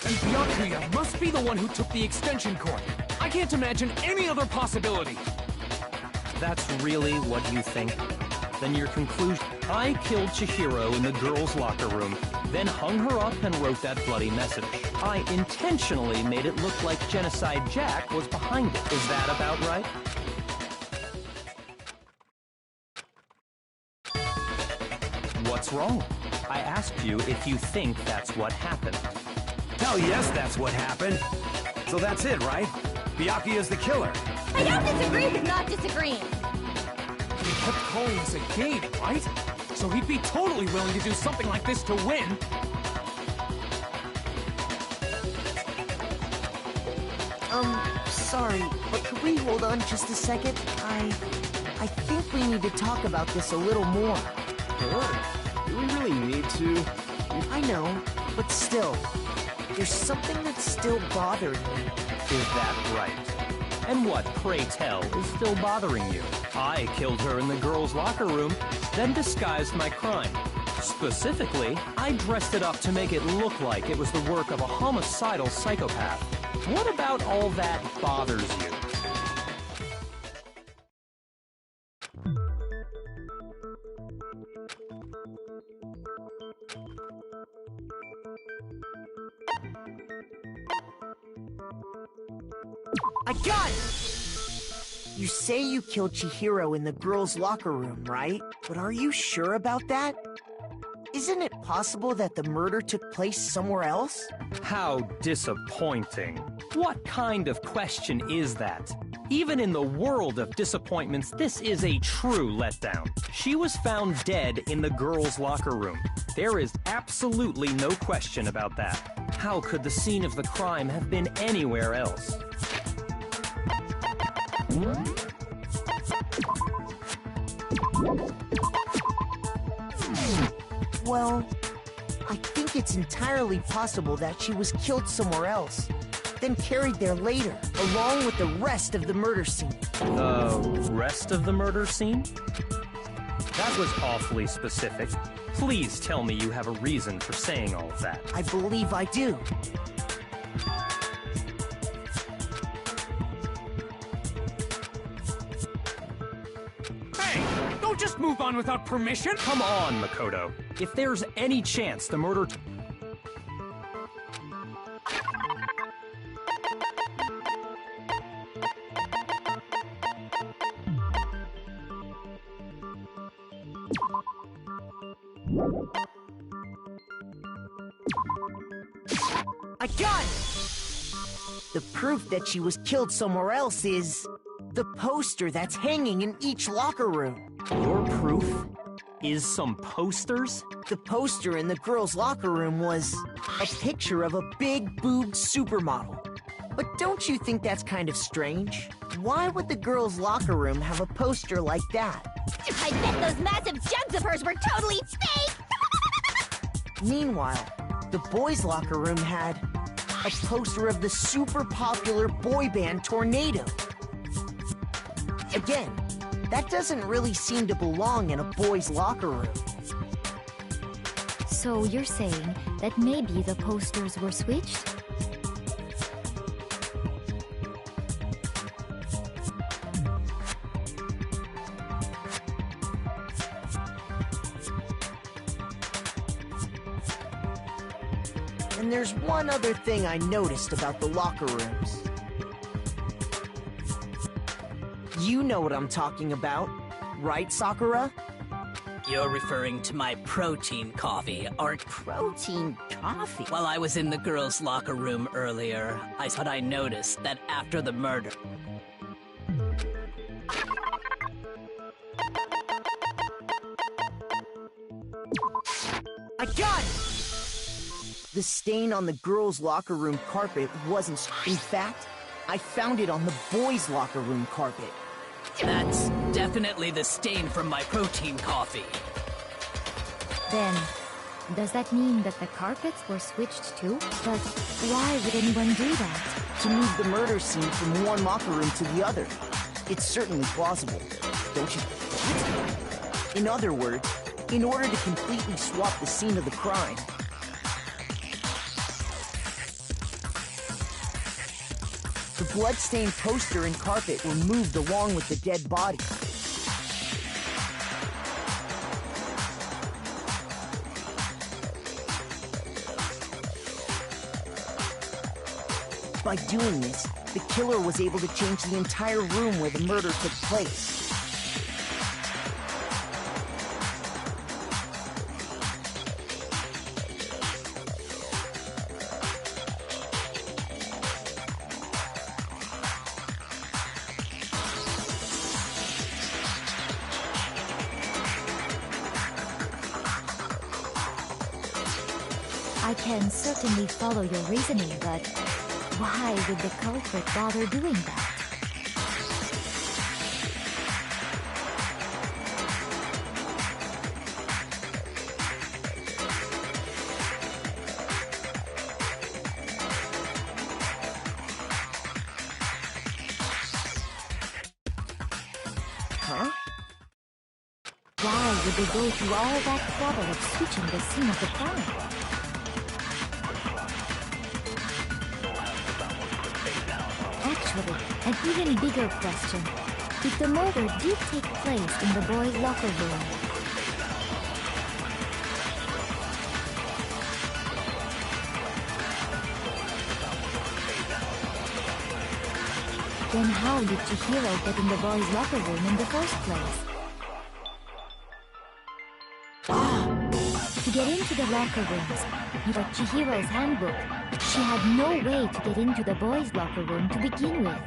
And Byakuya must be the one who took the extension cord. I can't imagine any other possibility. That's really what you think? Then your conclusion... I killed Chihiro in the girls' locker room, then hung her up and wrote that bloody message. I intentionally made it look like Genocide Jack was behind it. Is that about right? What's wrong? I asked you if you think that's what happened. Hell yes, that's what happened. So that's it, right? Byakuya's the killer. I don't disagree with not disagreeing. He kept calling us a game, right? So he'd be totally willing to do something like this to win. Sorry, but could we hold on just a second? I think we need to talk about this a little more. What? Do we really need to? I know, but still, there's something that's still bothering me. Is that right? And what, pray tell, is still bothering you? I killed her in the girls' locker room, then disguised my crime. Specifically, I dressed it up to make it look like it was the work of a homicidal psychopath. What about all that bothers you? I got it! You say you killed Chihiro in the girls' locker room, right? But are you sure about that? Isn't it possible that the murder took place somewhere else? How disappointing. What kind of question is that? Even in the world of disappointments, this is a true letdown. She was found dead in the girls' locker room. There is absolutely no question about that. How could the scene of the crime have been anywhere else? Well, I think it's entirely possible that she was killed somewhere else, then carried there later, along with the rest of the murder scene. The rest of the murder scene? That was awfully specific. Please tell me you have a reason for saying all of that. I believe I do. Don't just move on without permission! Come on, Makoto. If there's any chance the murder... I got it! The proof that she was killed somewhere else is... the poster that's hanging in each locker room. Your proof? is some posters? The poster in the girls' locker room was a picture of a big-boobed supermodel. But don't you think that's kind of strange? Why would the girls' locker room have a poster like that? I bet those massive jugs of hers were totally fake! Meanwhile, the boys' locker room had a poster of the super popular boy band Tornado. Again, that doesn't really seem to belong in a boys' locker room. So you're saying that maybe the posters were switched? And there's one other thing I noticed about the locker rooms. You know what I'm talking about, right, Sakura? You're referring to my protein coffee, aren't you? Protein coffee? While I was in the girls' locker room earlier, I thought I noticed that after the murder... I got it! The stain on the girls' locker room carpet wasn't... In fact, I found it on the boys' locker room carpet. That's definitely the stain from my protein coffee. Then, does that mean that the carpets were switched too? But why would anyone do that? To move the murder scene from one locker room to the other. It's certainly plausible, don't you? What? In other words, in order to completely swap the scene of the crime, the bloodstained poster and carpet were moved along with the dead body. By doing this, the killer was able to change the entire room where the murder took place. I can certainly follow your reasoning, but why would the culprit bother doing that? Huh? Why would they go through all that trouble of switching the scene of the crime? Actually, an even bigger question. If the murder did take place in the boys' locker room, then how did Chihiro get in the boys' locker room in the first place? To get into the locker rooms, without Chihiro's handbook, she had no way to get into the boys' locker room to begin with.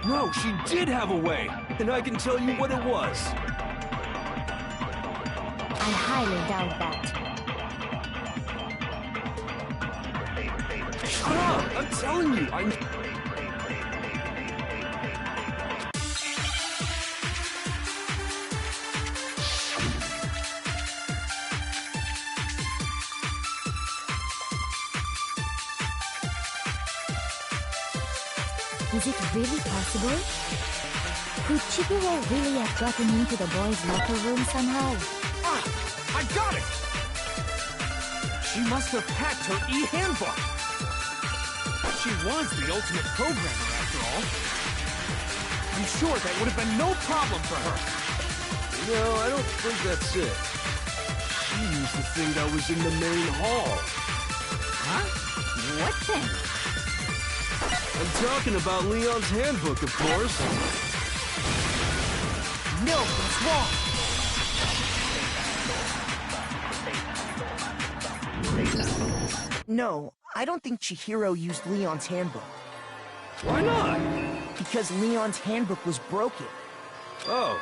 No, she did have a way, and I can tell you what it was. I highly doubt that. Shut up! I'm telling you, Is it really possible? Could Chihiro really have gotten into the boys' locker room somehow? Ah! I got it! She must have hacked her e-handbook! She was the ultimate programmer, after all. I'm sure that would have been no problem for her. No, I don't think that's it. She used the thing that was in the main hall. Huh? What thing? I'm talking about Leon's handbook, of course. No, what's wrong? No, I don't think Chihiro used Leon's handbook. Why not? Because Leon's handbook was broken. Oh.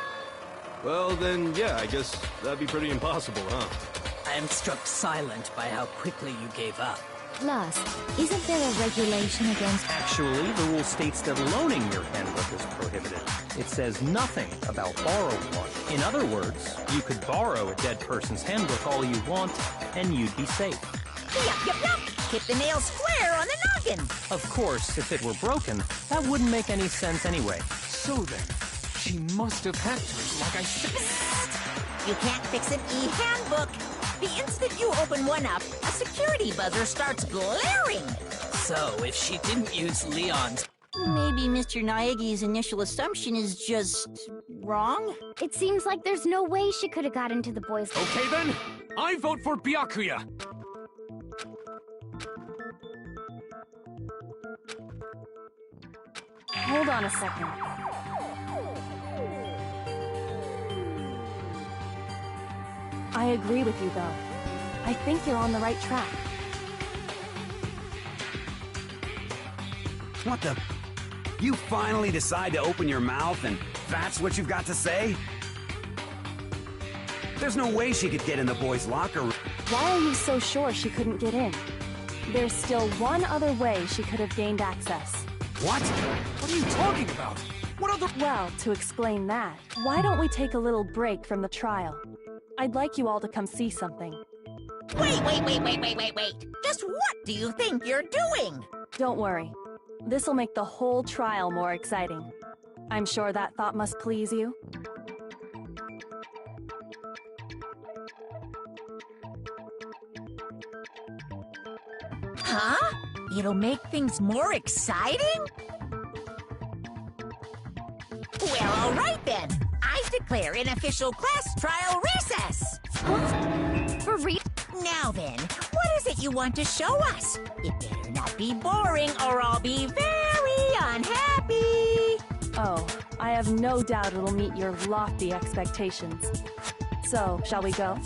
Well, then, yeah, I guess that'd be pretty impossible, huh? I am struck silent by how quickly you gave up. Plus, isn't there a regulation against... Actually, the rule states that loaning your handbook is prohibited. It says nothing about borrowing one. In other words, you could borrow a dead person's handbook all you want, and you'd be safe. Yup. Hit the nail square on the noggin. Of course, if it were broken, that wouldn't make any sense anyway. So then, she must have hacked her, like I said. You can't fix an e-handbook. The instant you open one up, a security buzzer starts blaring. So, if she didn't use Leon's... Maybe Mr. Naegi's initial assumption is just wrong? It seems like there's no way she could have got into the boys' Okay then, I vote for Byakuya. Hold on a second. I agree with you, though. I think you're on the right track. What the... You finally decide to open your mouth and that's what you've got to say? There's no way she could get in the boys' locker room. Why are you so sure she couldn't get in? There's still one other way she could have gained access. What? What are you talking about? What other... Well, to explain that, why don't we take a little break from the trial? I'd like you all to come see something. Wait. Just what do you think you're doing? Don't worry. This'll make the whole trial more exciting. I'm sure that thought must please you. Huh? It'll make things more exciting? Well, all right then. I declare an official class trial recess. Huh? For real? Now then, what is it you want to show us? It better not be boring or I'll be very unhappy. Oh, I have no doubt it'll meet your lofty expectations. So, shall we go?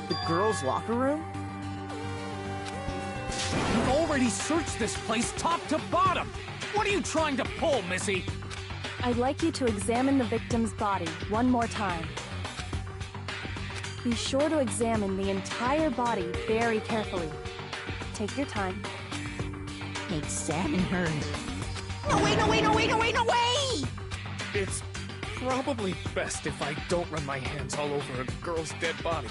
The girls' locker room? You've already searched this place top to bottom. What are you trying to pull, Missy? I'd like you to examine the victim's body one more time. Be sure to examine the entire body very carefully. Take your time. Examine her. No way! It's probably best if I don't run my hands all over a girl's dead body.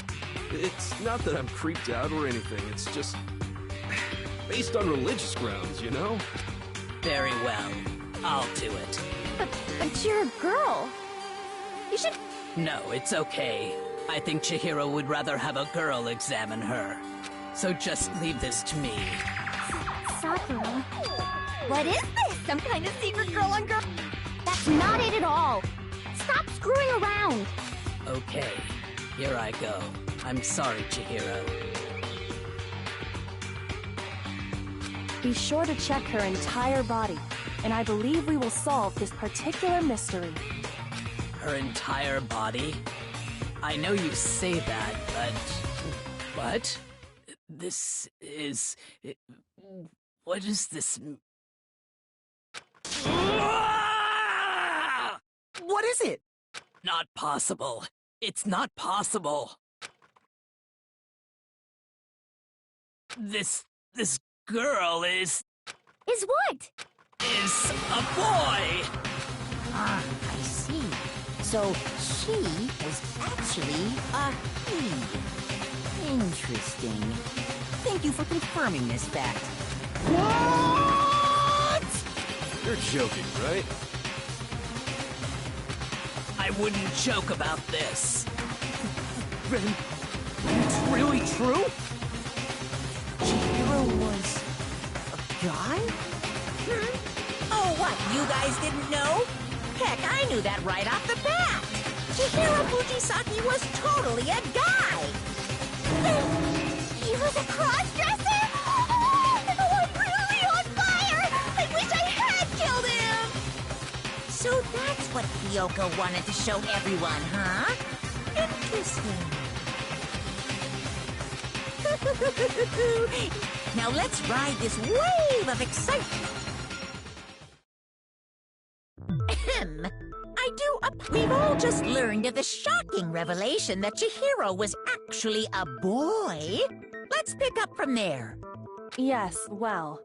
It's not that I'm creeped out or anything, it's just... based on religious grounds, you know? Very well. I'll do it. But you're a girl. You should... No, it's okay. I think Chihiro would rather have a girl examine her. So just leave this to me. Sakura. What is this? Some kind of secret girl on girl... That's not it at all. Stop screwing around. Okay, here I go. I'm sorry, Chihiro. Be sure to check her entire body, and I believe we will solve this particular mystery. Her entire body? I know you say that, but... What? This is... What is this... What is it? Not possible. It's not possible. This girl is what? Is a boy! Ah, I see. So, she is actually a he. Interesting. Thank you for confirming this fact. What? You're joking, right? I wouldn't joke about this. Then, it's really true? Chihiro was... a guy? Oh, what, you guys didn't know? Heck, I knew that right off the bat. Chihiro Fujisaki was totally a guy. He was a cross-dresser? Oh, I'm really on fire! I wish I had killed him! So that's what Kyoko wanted to show everyone, huh? Interesting. Now let's ride this wave of excitement. We've all just learned of the shocking revelation that Chihiro was actually a boy. Let's pick up from there. Yes, well,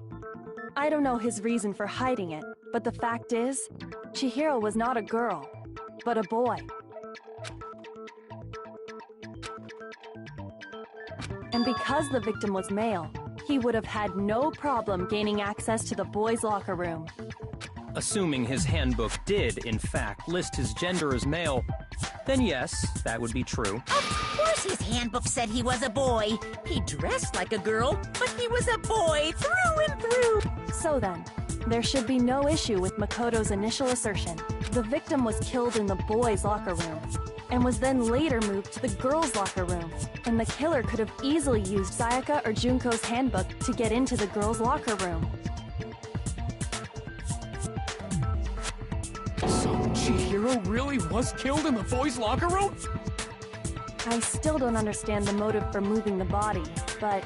I don't know his reason for hiding it, but the fact is, Chihiro was not a girl, but a boy. And because the victim was male, he would have had no problem gaining access to the boys' locker room. Assuming his handbook did, in fact, list his gender as male, then yes, that would be true. Of course his handbook said he was a boy. He dressed like a girl, but he was a boy through and through. So then, there should be no issue with Makoto's initial assertion. The victim was killed in the boys' locker room, and was then later moved to the girls' locker room. And the killer could have easily used Sayaka or Junko's handbook to get into the girls' locker room. So Chihiro really was killed in the boys' locker room? I still don't understand the motive for moving the body, but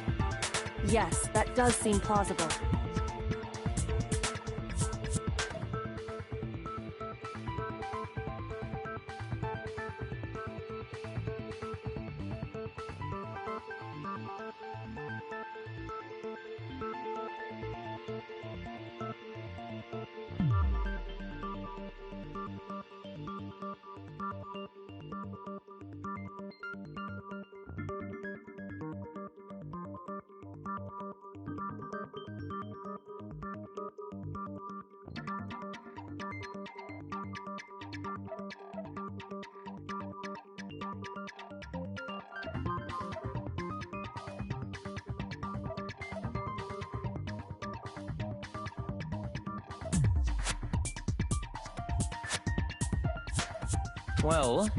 yes, that does seem plausible. Well,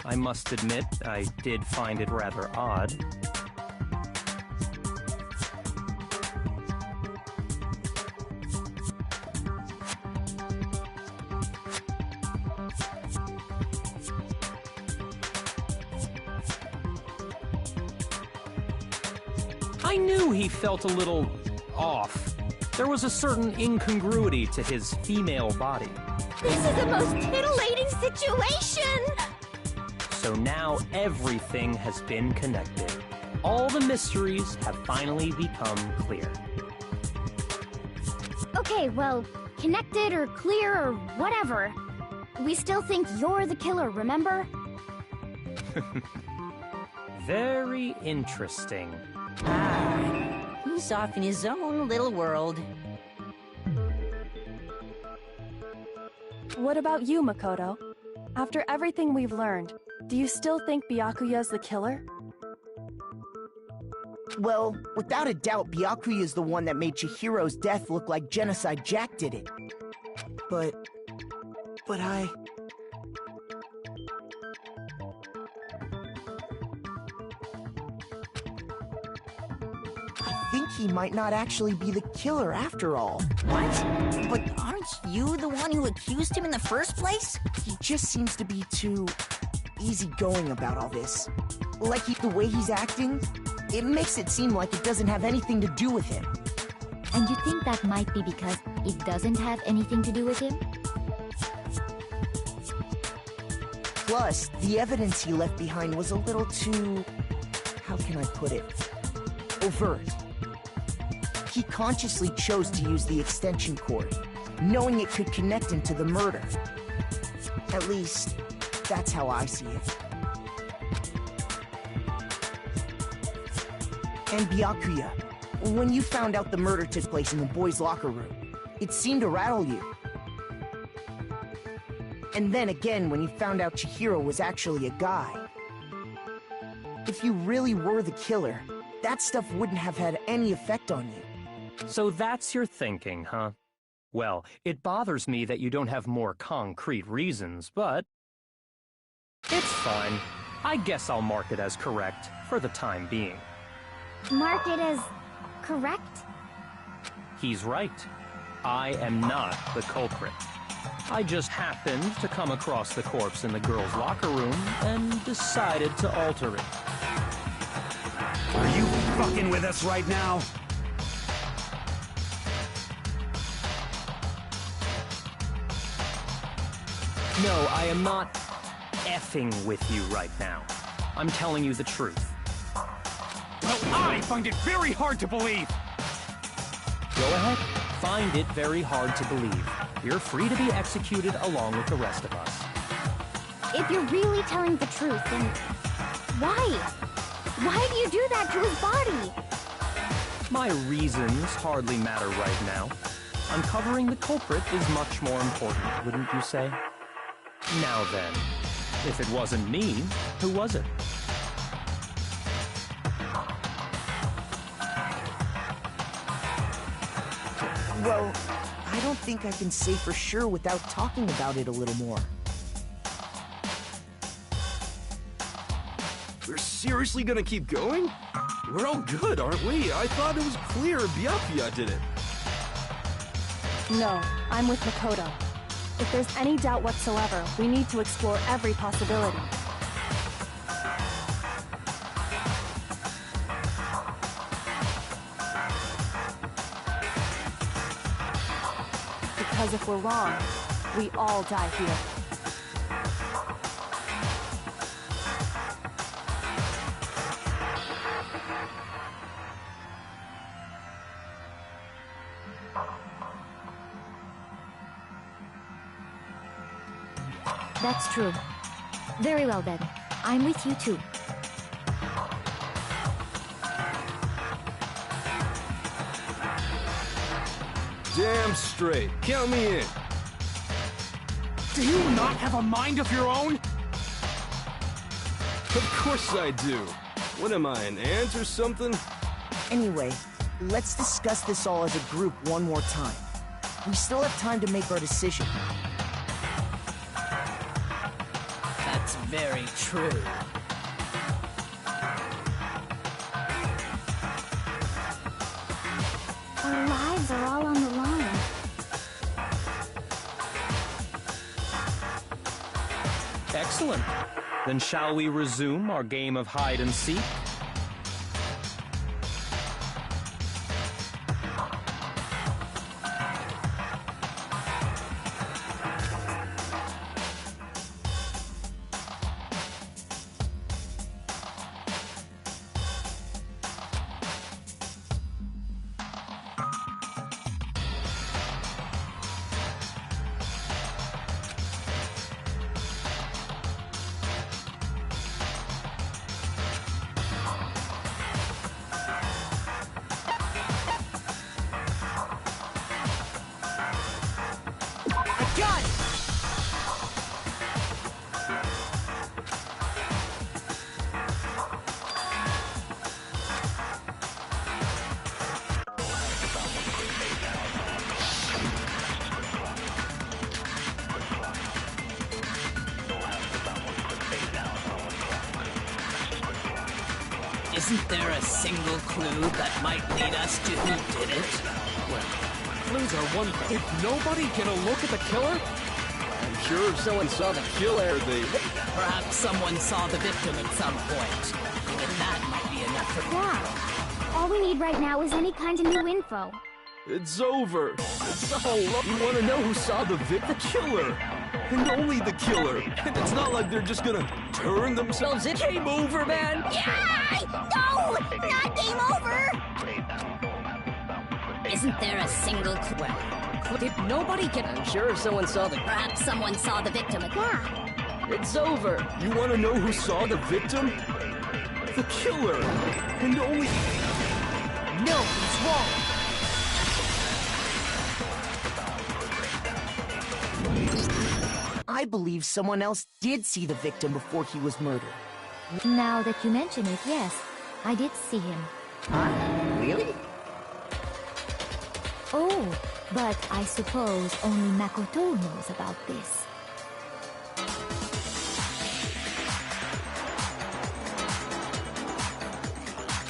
I must admit, I did find it rather odd. I knew he felt a little off. There was a certain incongruity to his female body. This is the most titillating situation! So now everything has been connected. All the mysteries have finally become clear. Okay, well, connected or clear or whatever. We still think you're the killer, remember? Very interesting. Ah, he's off in his own little world. What about you, Makoto? After everything we've learned, do you still think Byakuya's the killer? Well, without a doubt, Byakuya is the one that made Chihiro's death look like Genocide Jack did it. But I think he might not actually be the killer after all. What? But aren't you the one who accused him in the first place? He just seems to be too easygoing about all this. Like the way he's acting, it makes it seem like it doesn't have anything to do with him. And you think that might be because it doesn't have anything to do with him? Plus, the evidence he left behind was a little too... how can I put it? Overt. He consciously chose to use the extension cord, knowing it could connect him to the murder. At least, that's how I see it. And Byakuya, when you found out the murder took place in the boys' locker room, it seemed to rattle you. And then again, when you found out Chihiro was actually a guy. If you really were the killer, that stuff wouldn't have had any effect on you. So that's your thinking, huh? Well, it bothers me that you don't have more concrete reasons, but it's fine. I guess I'll mark it as correct for the time being. Mark it as correct? He's right. I am not the culprit. I just happened to come across the corpse in the girls' locker room and decided to alter it. Are you fucking with us right now? No, I am not effing with you right now. I'm telling you the truth. Well, I find it very hard to believe. Go ahead. Find it very hard to believe. You're free to be executed along with the rest of us. If you're really telling the truth, then why? Why do you do that to his body? My reasons hardly matter right now. Uncovering the culprit is much more important, wouldn't you say? Now then, if it wasn't me, who was it? Well, I don't think I can say for sure without talking about it a little more. We're seriously gonna keep going? We're all good, aren't we? I thought it was clear Byakuya did it. No, I'm with Makoto. If there's any doubt whatsoever, we need to explore every possibility. Because if we're wrong, we all die here. That's true. Very well then. I'm with you too. Damn straight. Count me in. Do you not have a mind of your own? Of course I do. What am I, an ant or something? Anyway, let's discuss this all as a group one more time. We still have time to make our decision. That's very true. Our lives are all on the line. Excellent. Then shall we resume our game of hide and seek? Isn't there a single clue that might lead us to who did it? Well, clues are one thing. Did nobody get a look at the killer? I'm sure if someone saw the killer, they... Perhaps someone saw the victim at some point. Even that might be enough for... Yeah. All we need right now is any kind of new info. It's over. It's all up. You want to know who saw the killer. And only the killer. And it's not like they're just gonna turn themselves in. Game over, man! Yeah! No! Not game over! Isn't there a single clue? Did nobody get... I'm sure if someone saw the... Perhaps someone saw the victim. Yeah. It's over. You want to know who saw the victim? The killer. And only... No, he's wrong. I believe someone else did see the victim before he was murdered. Now that you mention it, yes, I did see him. Really? Oh, But I suppose only Makoto knows about this.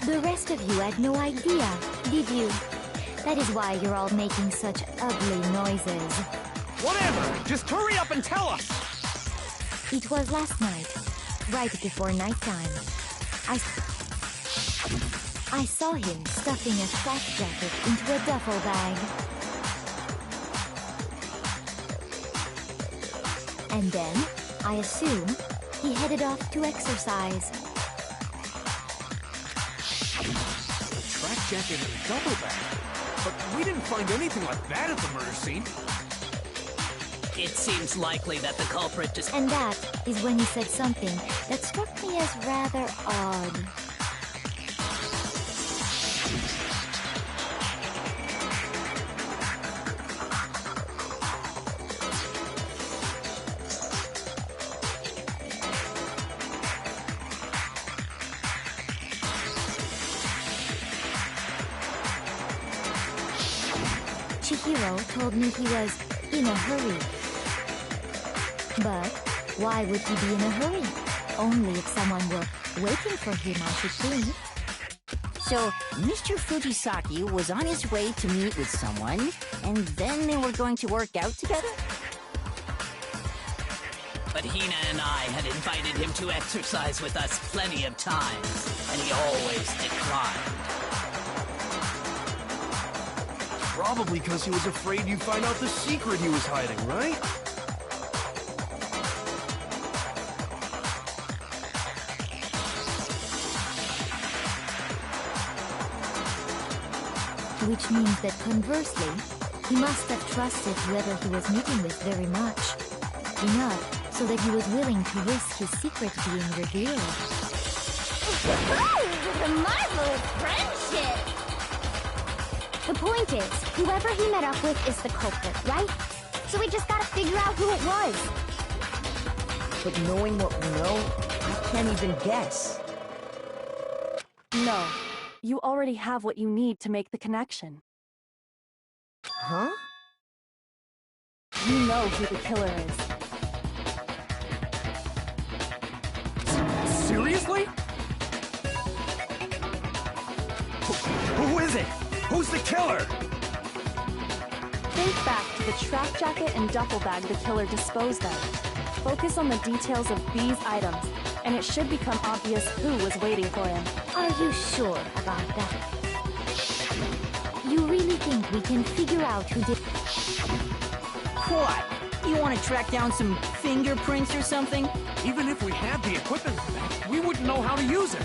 The rest of you had no idea, did you? That is why you're all making such ugly noises. Whatever! Just hurry up and tell us! It was last night, right before nighttime. I saw him stuffing a track jacket into a duffel bag. And then, I assume, he headed off to exercise. A track jacket and a duffel bag? But we didn't find anything like that at the murder scene. It seems likely that the culprit just... And that is when he said something that struck me as rather odd. Chihiro told me he was in a hurry. But why would he be in a hurry? Only if someone were waiting for him, I should think. So, Mr. Fujisaki was on his way to meet with someone, and then they were going to work out together? But Hina and I had invited him to exercise with us plenty of times, and he always declined. Probably because he was afraid you'd find out the secret he was hiding, right? Which means that conversely, he must have trusted whoever he was meeting with very much. Enough so that he was willing to risk his secret being revealed. The marvelous friendship! The point is, whoever he met up with is the culprit, right? So we just gotta figure out who it was. But knowing what we know, I can't even guess. No. You already have what you need to make the connection. Huh? You know who the killer is. Seriously? Who is it? Who's the killer? Think back to the track jacket and duffel bag the killer disposed of. Focus on the details of these items, and it should become obvious who was waiting for him. Are you sure about that? You really think we can figure out who did... What? You want to track down some fingerprints or something? Even if we had the equipment for that, we wouldn't know how to use it.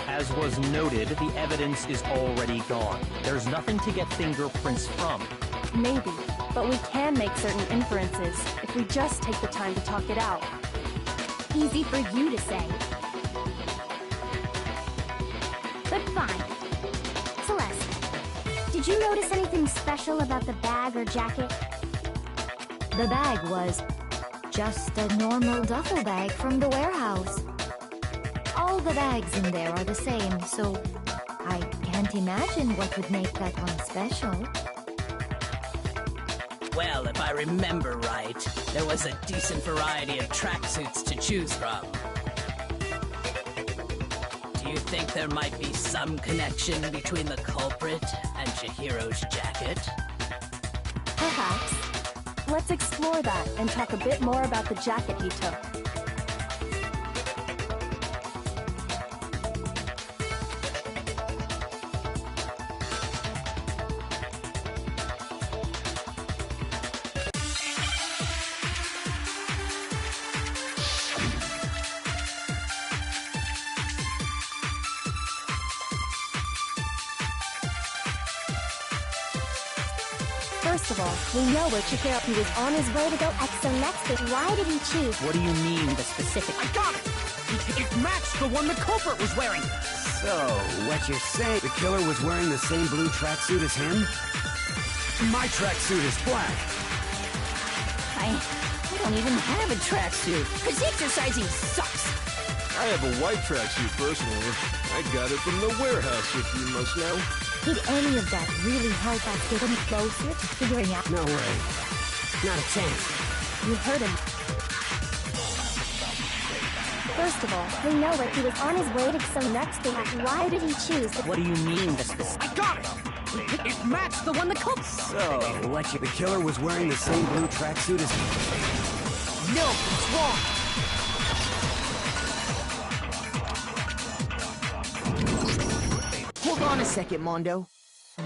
As was noted, the evidence is already gone. There's nothing to get fingerprints from. Maybe, but we can make certain inferences if we just take the time to talk it out. Easy for you to say. But fine. Celeste, did you notice anything special about the bag or jacket? The bag was just a normal duffel bag from the warehouse. All the bags in there are the same, so I can't imagine what would make that one special. Well, if I remember right, there was a decent variety of tracksuits to choose from. Do you think there might be some connection between the culprit and Chihiro's jacket? Perhaps. Let's explore that and talk a bit more about the jacket he took. First of all, we know where Chihiro... He was on his way to go at Celeste. Why did he choose? What do you mean, the specific... I got it! It matched the one the culprit was wearing! So, what you're saying, the killer was wearing the same blue tracksuit as him? My tracksuit is black. I don't even have a tracksuit, because exercising sucks. I have a white tracksuit personally. I got it from the warehouse, if you must know. Did any of that really help us get him closer to figuring out? No way. Not a chance. You heard him. First of all, we know that he was on his way to some next thing. Why did he choose the... What do you mean, the specific? I got it! It matched the one the cult... So, the killer was wearing the same blue tracksuit as... No, it's wrong! Hold on a second, Mondo.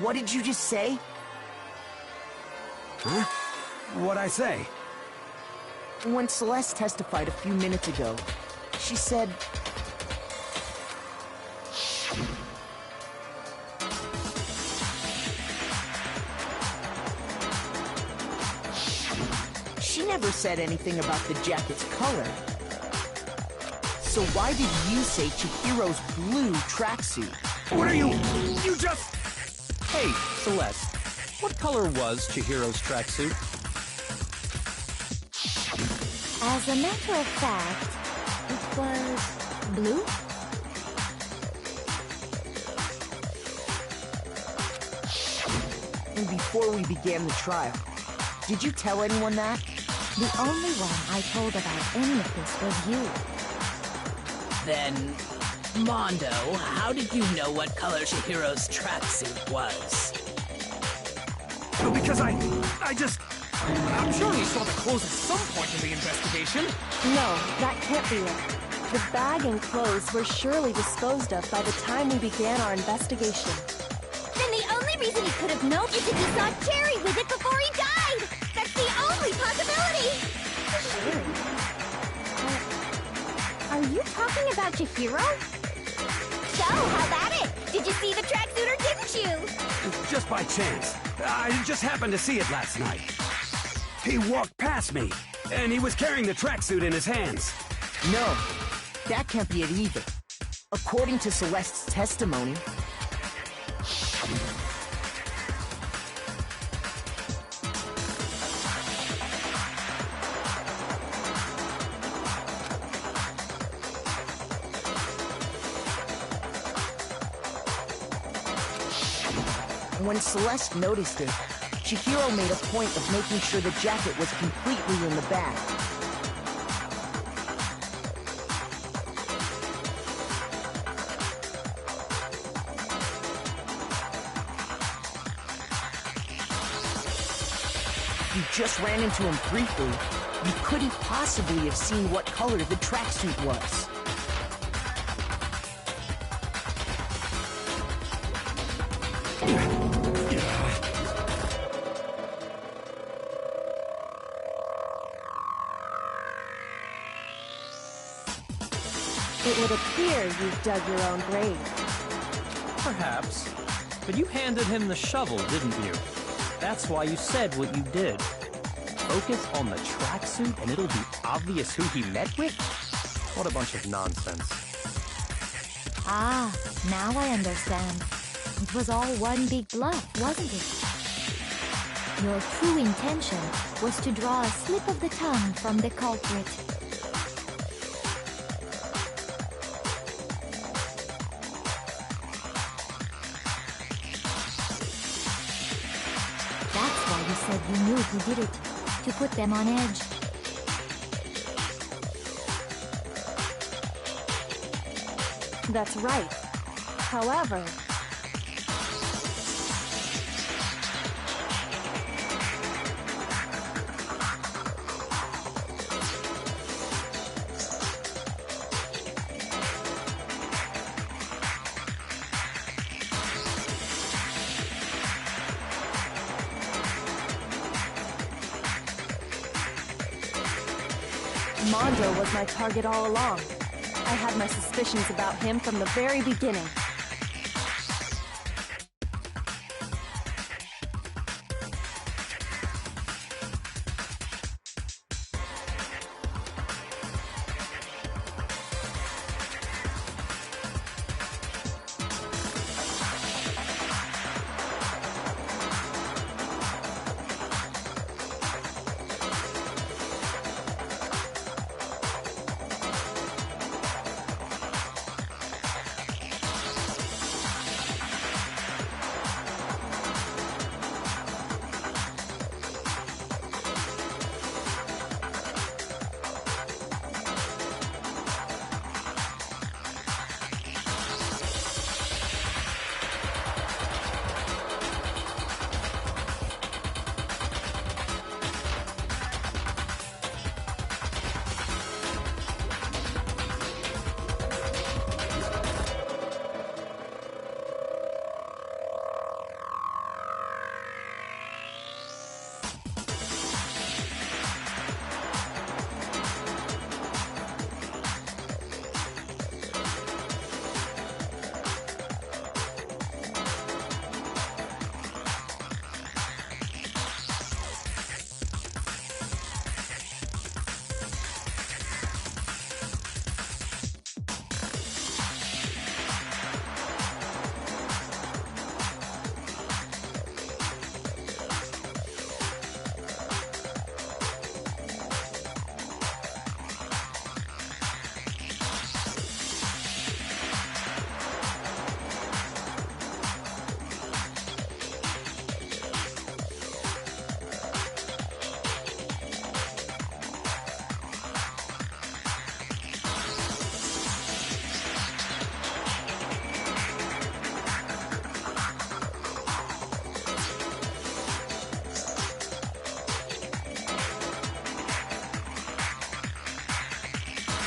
What did you just say? Huh? What'd I say? When Celeste testified a few minutes ago, she said... She never said anything about the jacket's color. So why did you say Chihiro's blue tracksuit? What are you... You just... Hey, Celeste, what color was Chihiro's tracksuit? As a matter of fact, it was... blue? And before we began the trial, did you tell anyone that? The only one I told about any of this was you. Then, Mondo, how did you know what color Chihiro's tracksuit was? Because I just... I'm sure he saw the clothes at some point in the investigation. No, that can't be it. The bag and clothes were surely disposed of by the time we began our investigation. Then the only reason he could have known is if he saw Cherry with it before he died! That's the only possibility! Cherry? Are you talking about Chihiro? So, how about it? Did you see the tracksuit or didn't you? Just by chance. I just happened to see it last night. He walked past me, and he was carrying the tracksuit in his hands. No, that can't be it either. According to Celeste's testimony... When Celeste noticed it, Chihiro made a point of making sure the jacket was completely in the bag. You just ran into him briefly. You couldn't possibly have seen what color the tracksuit was. It would appear you've dug your own grave. Perhaps. But you handed him the shovel, didn't you? That's why you said what you did. Focus on the tracksuit and it'll be obvious who he met with? What a bunch of nonsense. Ah, now I understand. It was all one big bluff, wasn't it? Your true intention was to draw a slip of the tongue from the culprit. That's why you said you knew who did it, to put them on edge. That's right. However... Mondo was my target all along. I had my suspicions about him from the very beginning.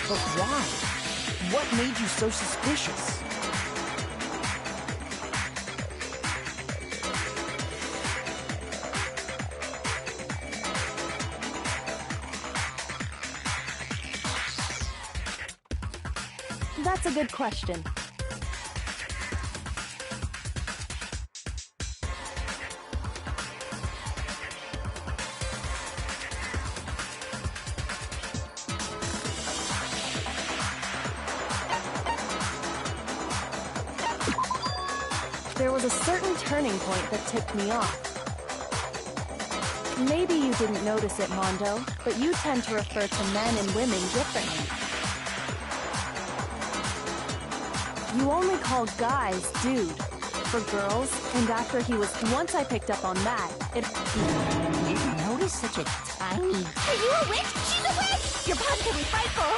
But why? What made you so suspicious? That's a good question. There was a certain turning point that tipped me off. Maybe you didn't notice it, Mondo, but you tend to refer to men and women differently. You only call guys dude. For girls, and once I picked up on that, You didn't notice such a tiny... Are you a witch? She's a witch! Your pun can be frightful!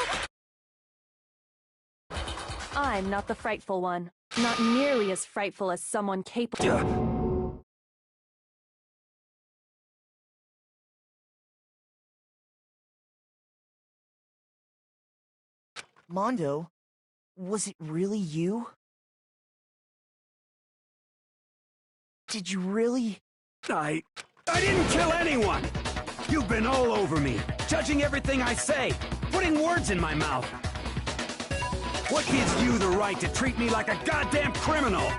I'm not the frightful one. Not nearly as frightful as someone capable. Mondo, was it really you? Did you really? I didn't kill anyone! You've been all over me, judging everything I say, putting words in my mouth. What gives you the right to treat me like a goddamn criminal?